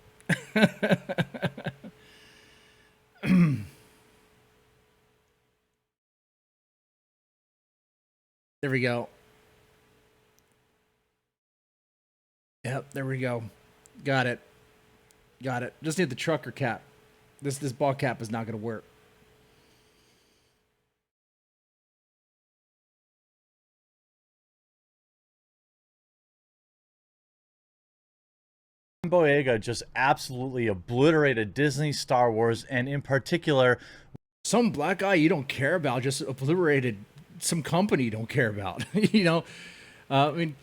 There we go. Yep, there we go. Got it. Just need the trucker cap. This ball cap is not going to work. Boyega just absolutely obliterated Disney, Star Wars, and in particular, some black guy you don't care about just obliterated some company don't care about. You know, I mean,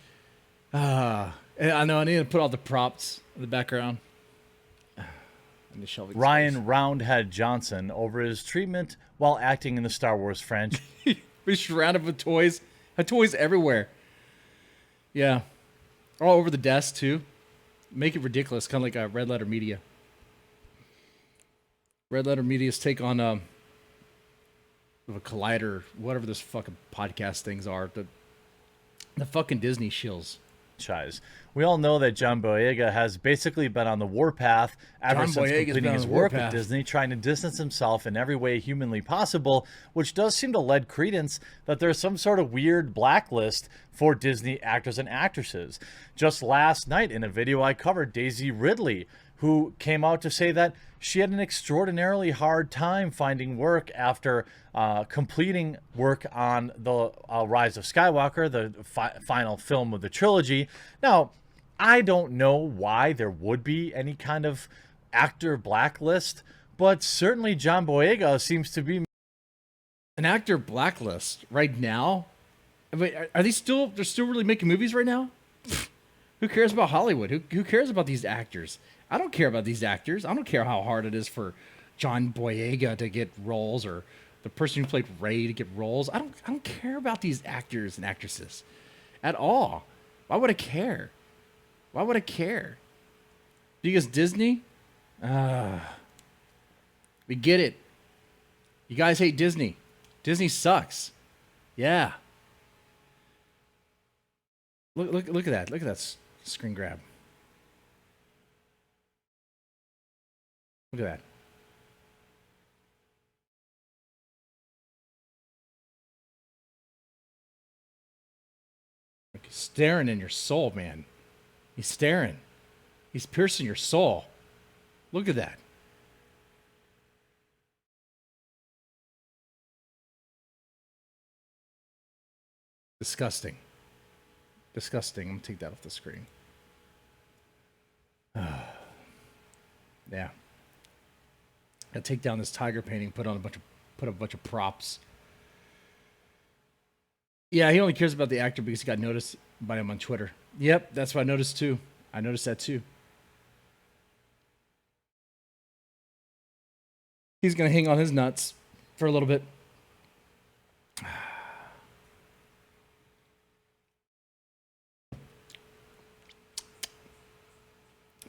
and I know I need to put all the props in the background. And the shelving Ryan space. Roundhead Johnson over his treatment while acting in the Star Wars franchise. We're surrounded with toys. Had toys everywhere. Yeah, all over the desk too. Make it ridiculous, kind of like a Red Letter Media. Red Letter Media's take on a Collider, whatever this fucking podcast things are. The fucking Disney shills. We all know that John Boyega has basically been on the warpath ever John since Boyega's completing been his on the work warpath. with Disney, trying to distance himself in every way humanly possible, which does seem to lend credence that there's some sort of weird blacklist for Disney actors and actresses. Just last night in a video I covered, Daisy Ridley, who came out to say that she had an extraordinarily hard time finding work after completing work on the Rise of Skywalker, the final film of the trilogy. Now, I don't know why there would be any kind of actor blacklist, but certainly John Boyega seems to be An actor blacklist right now? I mean, are they still? They're still really making movies right now? Who cares about Hollywood? Who cares about these actors? I don't care about these actors. I don't care how hard it is for John Boyega to get roles or the person who played Rey to get roles. I don't care about these actors and actresses at all. Why would I care? Why would I care? Because Disney? We get it. You guys hate Disney. Disney sucks. Yeah. Look at that. Look at that screen grab. Look at that. Like he's staring in your soul, man. He's staring. He's piercing your soul. Look at that. Disgusting. Disgusting. I'm gonna take that off the screen. Yeah. Gotta take down this tiger painting, put a bunch of props. Yeah, he only cares about the actor because he got noticed by him on Twitter. Yep, that's what I noticed too. I noticed that too. He's gonna hang on his nuts for a little bit.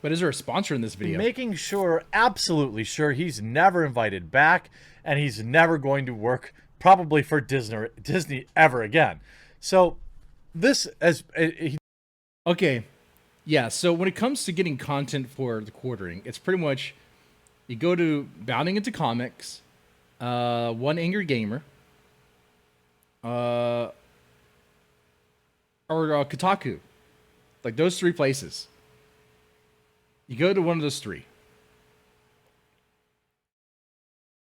But is there a sponsor in this video? making sure, absolutely sure, he's never invited back, and he's never going to work probably for Disney ever again. So this Okay. Yeah, so when it comes to getting content for the quartering, it's pretty much you go to Bounding into Comics, One Angry Gamer, or Kotaku. Like those three places. You go to one of those three.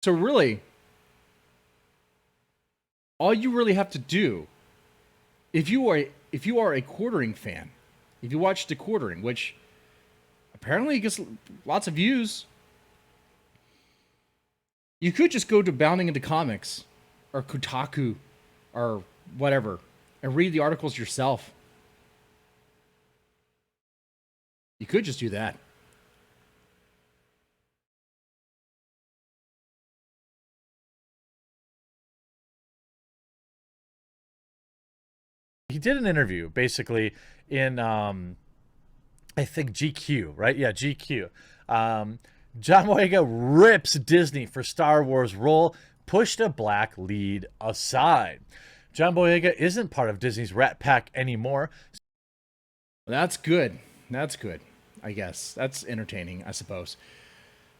So really, all you really have to do, if you are a quartering fan, if you watch the quartering, which apparently gets lots of views, you could just go to Bounding into Comics or Kotaku or whatever and read the articles yourself. You could just do that. he did an interview basically in I think GQ, right? Yeah, GQ. John Boyega rips Disney for Star Wars role, pushed a black lead aside. John Boyega isn't part of Disney's Rat Pack anymore. That's good. That's good. I guess that's entertaining, I suppose.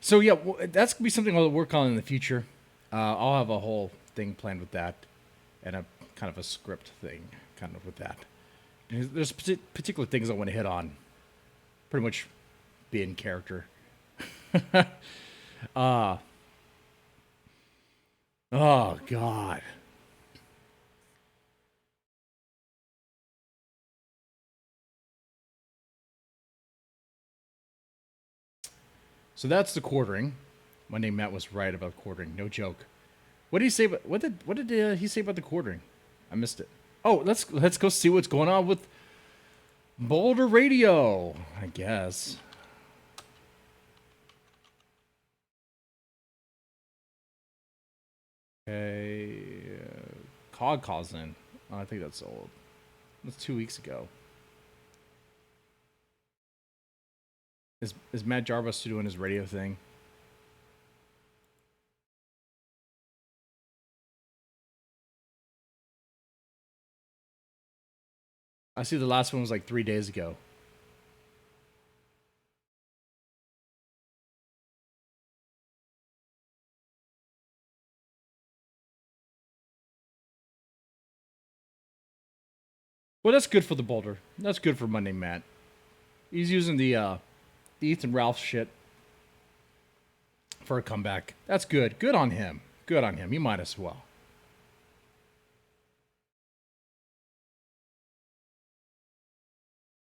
So yeah, that's gonna be something I'll work on in the future. I'll have a whole thing planned with that, and a kind of a script thing, kind of with that. There's particular things I want to hit on. Pretty much be in character. Oh God. So that's the quartering. Monday Matt was right about quartering. No joke. What did he say about what did he say about the quartering? I missed it. Oh, let's go see what's going on with Boulder Radio, I guess. Okay, Cog calls in. Oh, I think that's old. That's 2 weeks ago. Is Matt Jarvis doing his radio thing? I see the last one was like 3 days ago. Well, that's good for the Boulder. That's good for Monday Matt. He's using the Ethan Ralph shit for a comeback. That's good. Good on him. Good on him. You might as well.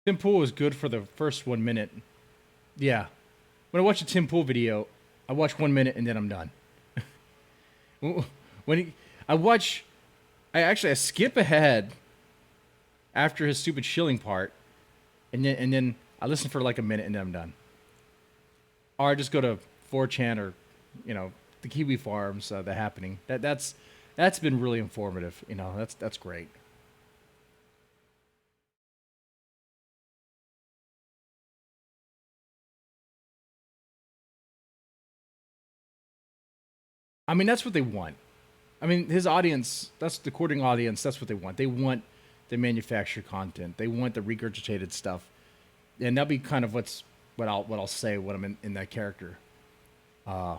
Tim Pool is good for the first 1 minute. Yeah. When I watch a Tim Pool video, I watch 1 minute and then I'm done. I skip ahead after his stupid shilling part, and then I listen for like a minute and then I'm done. Or I just go to 4chan or, the Kiwi Farms, The Happening. That's been really informative. That's great. I mean, that's what they want. I mean, his audience, that's the courting audience, that's what they want. They want the manufactured content. They want the regurgitated stuff. And that'll be kind of what I'll say when I'm in that character. Yeah,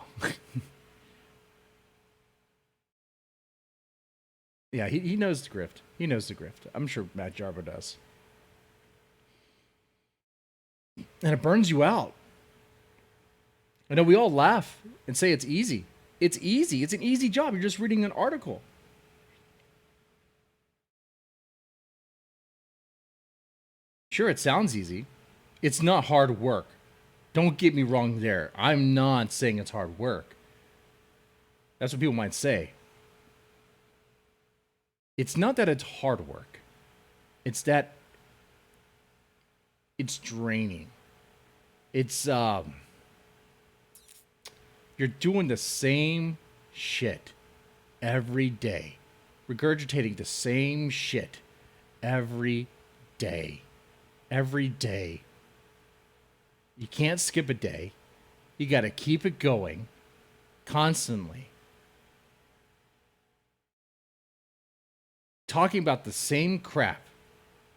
he knows the grift. He knows the grift. I'm sure Matt Jarbo does. And it burns you out. I know we all laugh and say it's easy. It's easy. It's an easy job. You're just reading an article. Sure, it sounds easy. It's not hard work. Don't get me wrong there. I'm not saying it's hard work. That's what people might say. It's not that it's hard work. It's that it's draining. It's you're doing the same shit every day. Regurgitating the same shit every day. Every day. You can't skip a day. You got to keep it going constantly. Talking about the same crap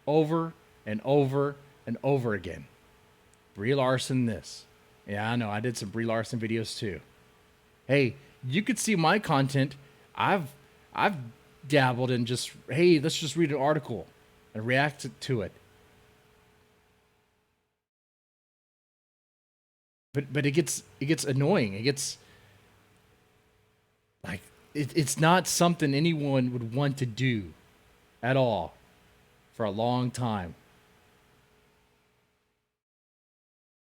over and over and over again. Brie Larson this. Yeah, I know. I did some Brie Larson videos too. Hey, you could see my content. I've dabbled in just, hey, let's just read an article and react to it. But it gets annoying. It gets like it's not something anyone would want to do at all for a long time.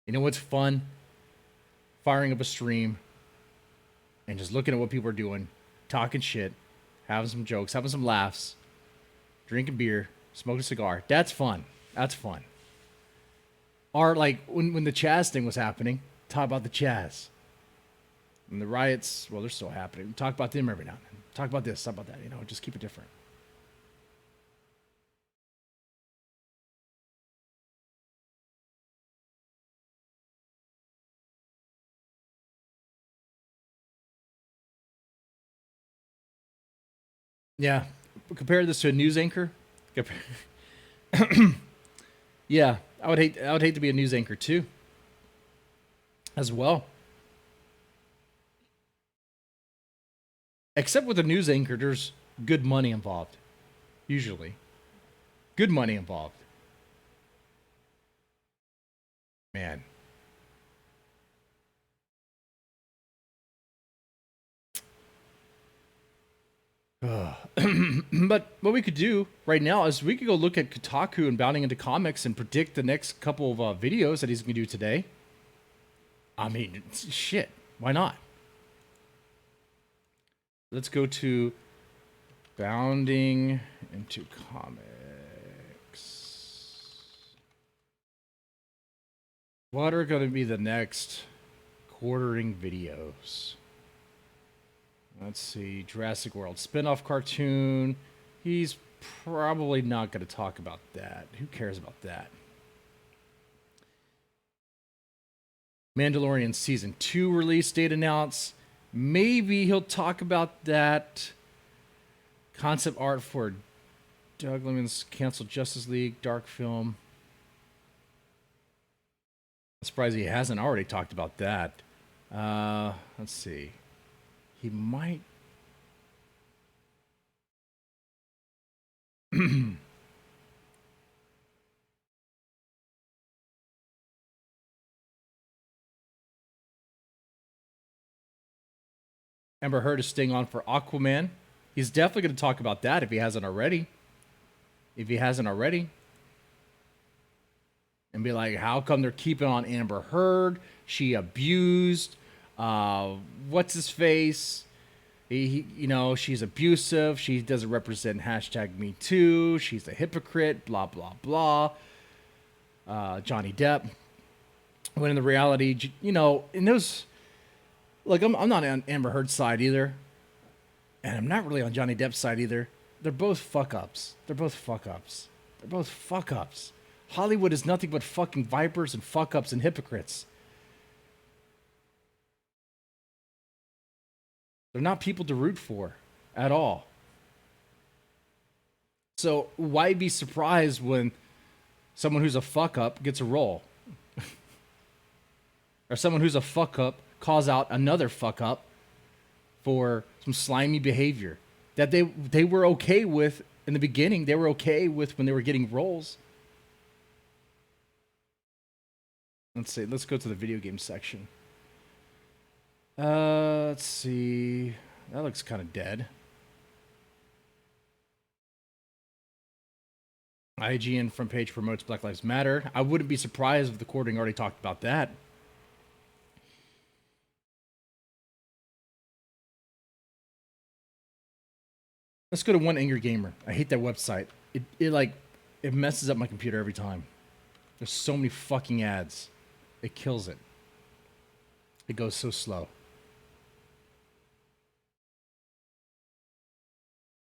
You know what's fun? Firing up a stream and just looking at what people are doing, talking shit, having some jokes, having some laughs, drinking beer, smoking a cigar. That's fun. That's fun. Or like when the Chaz thing was happening, talk about the Chaz. And the riots, well, they're still happening. Talk about them every now and then. Talk about this, talk about that, just keep it different. Yeah, compare this to a news anchor. Yeah, I would hate to be a news anchor too, as well. Except with a news anchor, there's good money involved, usually. Good money involved. Man. But what we could do right now is we could go look at Kotaku and Bounding into Comics and predict the next couple of videos that he's going to do today. I mean, shit. Why not? Let's go to Bounding into comics. What are going to be the next quartering videos? Let's see. Jurassic World spin-off cartoon. He's probably not going to talk about that. Who cares about that? Mandalorian Season 2 release date announced. Maybe he'll talk about that. Concept art for Doug Liman's canceled Justice League dark film. I'm surprised he hasn't already talked about that. Let's see. He might. Amber Heard is staying on for Aquaman. He's definitely going to talk about that if he hasn't already. And be like, how come they're keeping on Amber Heard? She abused. What's his face? She's abusive. She doesn't represent #MeToo. She's a hypocrite. Blah blah blah. Johnny Depp. When in the reality, in those, like I'm not on Amber Heard's side either, and I'm not really on Johnny Depp's side either. They're both fuck ups. Hollywood is nothing but fucking vipers and fuck ups and hypocrites. They're not people to root for at all. So why be surprised when someone who's a fuck up gets a role? Or someone who's a fuck up calls out another fuck up for some slimy behavior that they were okay with in the beginning. They were okay with when they were getting roles. Let's see. Let's go to the video game section. Let's see. That looks kind of dead. IGN front page promotes Black Lives Matter. I wouldn't be surprised if the quartering already talked about that. Let's go to One Angry Gamer. I hate that website. It messes up my computer every time. There's so many fucking ads. It kills it. It goes so slow.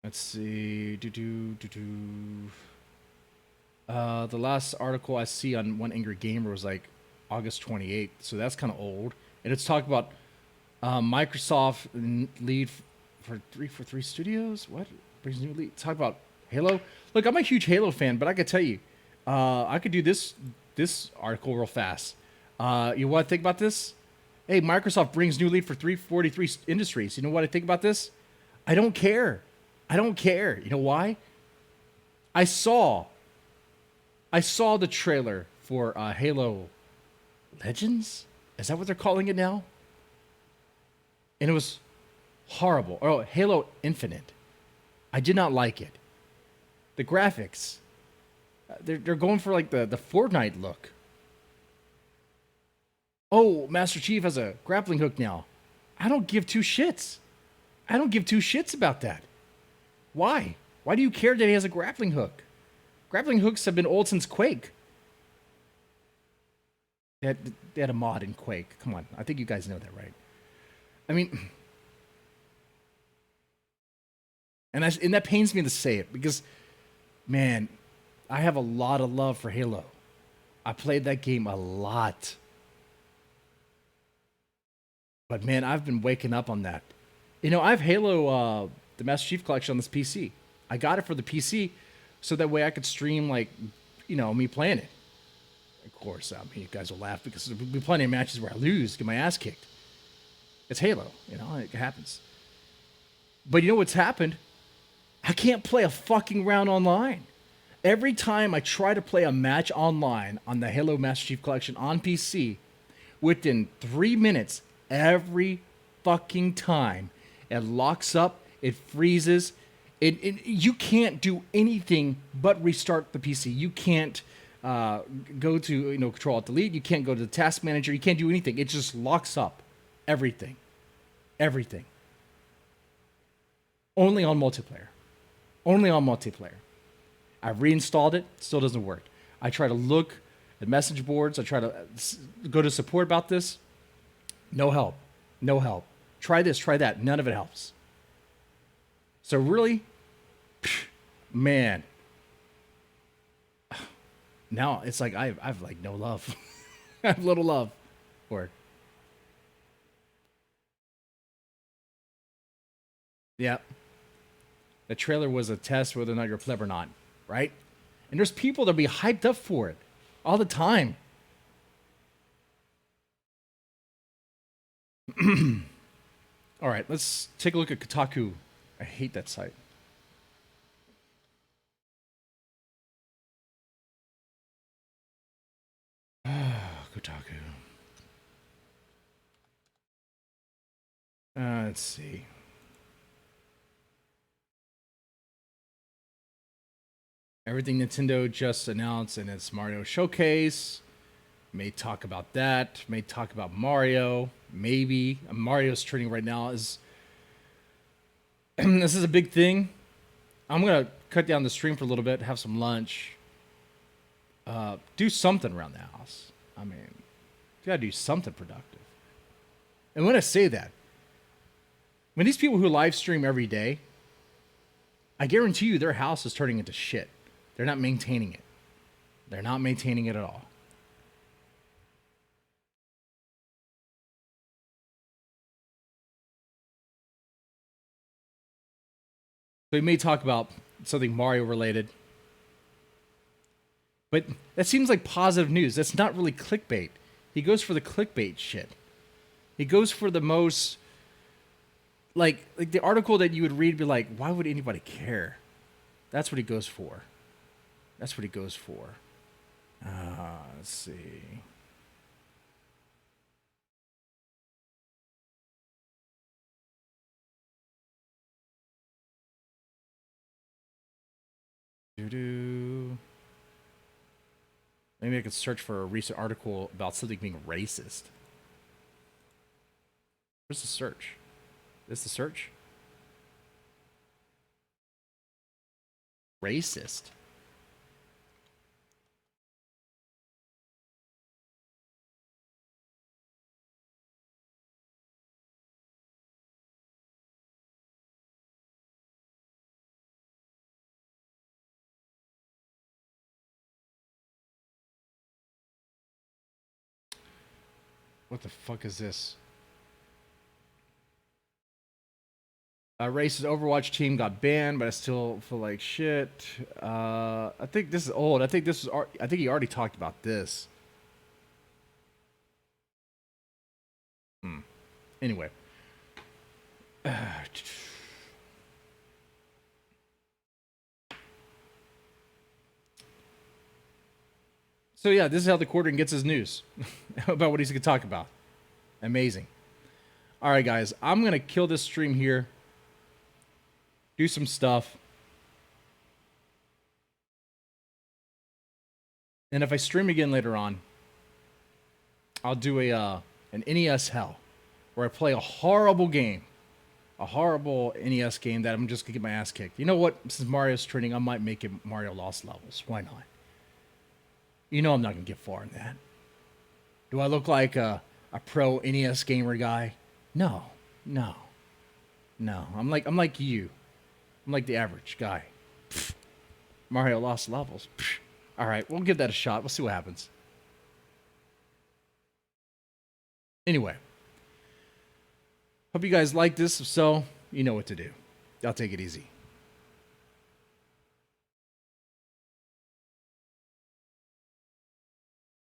Let's see. The last article I see on One Angry Gamer was like August 28th, so that's kind of old. And it's talking about Microsoft lead for 343 Studios. What brings new lead? Talk about Halo. Look, I'm a huge Halo fan, but I could tell you, I could do this article real fast. You want to think about this? Hey, Microsoft brings new lead for 343 Industries. You know what I think about this? I don't care. You know why? I saw the trailer for Halo Legends. Is that what they're calling it now? And it was horrible. Oh, Halo Infinite. I did not like it. The graphics. They're going for like the Fortnite look. Oh, Master Chief has a grappling hook now. I don't give two shits. About that. Why? Why do you care that he has a grappling hook? Grappling hooks have been old since Quake. They had a mod in Quake. Come on. I think you guys know that, right? I mean, and that pains me to say it because, man, I have a lot of love for Halo. I played that game a lot. But, man, I've been waking up on that. I have Halo, the Master Chief Collection on this PC. I got it for the PC so that way I could stream, me playing it. Of course, you guys will laugh because there'll be plenty of matches where I lose, get my ass kicked. It's Halo, it happens. But you know what's happened? I can't play a fucking round online. Every time I try to play a match online on the Halo Master Chief Collection on PC, within 3 minutes, every fucking time, it locks up, it freezes, you can't do anything but restart the PC. You can't go to Control Alt Delete. You can't go to the Task Manager. You can't do anything. It just locks up everything. Only on multiplayer. Only on multiplayer. I've reinstalled it. Still doesn't work. I try to look at message boards. I try to go to support about this. No help. No help. Try this, try that. None of it helps. So really, man, now it's like I've like no love. I have little love for it. Yeah. The trailer was a test whether or not you're pleb or not, right? And there's people that be hyped up for it all the time. All right, let's take a look at Kotaku. I hate that site. Kotaku. Let's see. Everything Nintendo just announced in its Mario Showcase. May talk about that. May talk about Mario. Maybe. Mario's trending right now. Is this is a big thing. I'm going to cut down the stream for a little bit, have some lunch. Do something around the house. I mean, you got to do something productive. And when I say that, when these people who live stream every day, I guarantee you their house is turning into shit. They're not maintaining it. They're not maintaining it at all. So we may talk about something Mario related. But that seems like positive news. That's not really clickbait. He goes for the clickbait shit. He goes for the most, like the article that you would read, be like, why would anybody care? That's what he goes for. That's what he goes for. Let's see. Maybe I could search for a recent article about something being racist. Where's the search? Is this the search? Racist. What the fuck is this? A racist Overwatch team got banned, but I still feel like shit. I think this is old. I think this is. I think he already talked about this. Anyway. So yeah, this is how the Quartering gets his news about what he's going to talk about. Amazing. All right, guys, I'm going to kill this stream here. Do some stuff. And if I stream again later on, I'll do an NES Hell, where I play a horrible game. A horrible NES game that I'm just going to get my ass kicked. You know what? Since Mario's trending, I might make it Mario Lost Levels. Why not? You know I'm not going to get far in that. Do I look like a pro NES gamer guy? No. I'm like you. I'm like the average guy. Pfft. Mario Lost Levels. Pfft. All right, we'll give that a shot. We'll see what happens. Anyway. Hope you guys like this. If so, you know what to do. Y'all take it easy.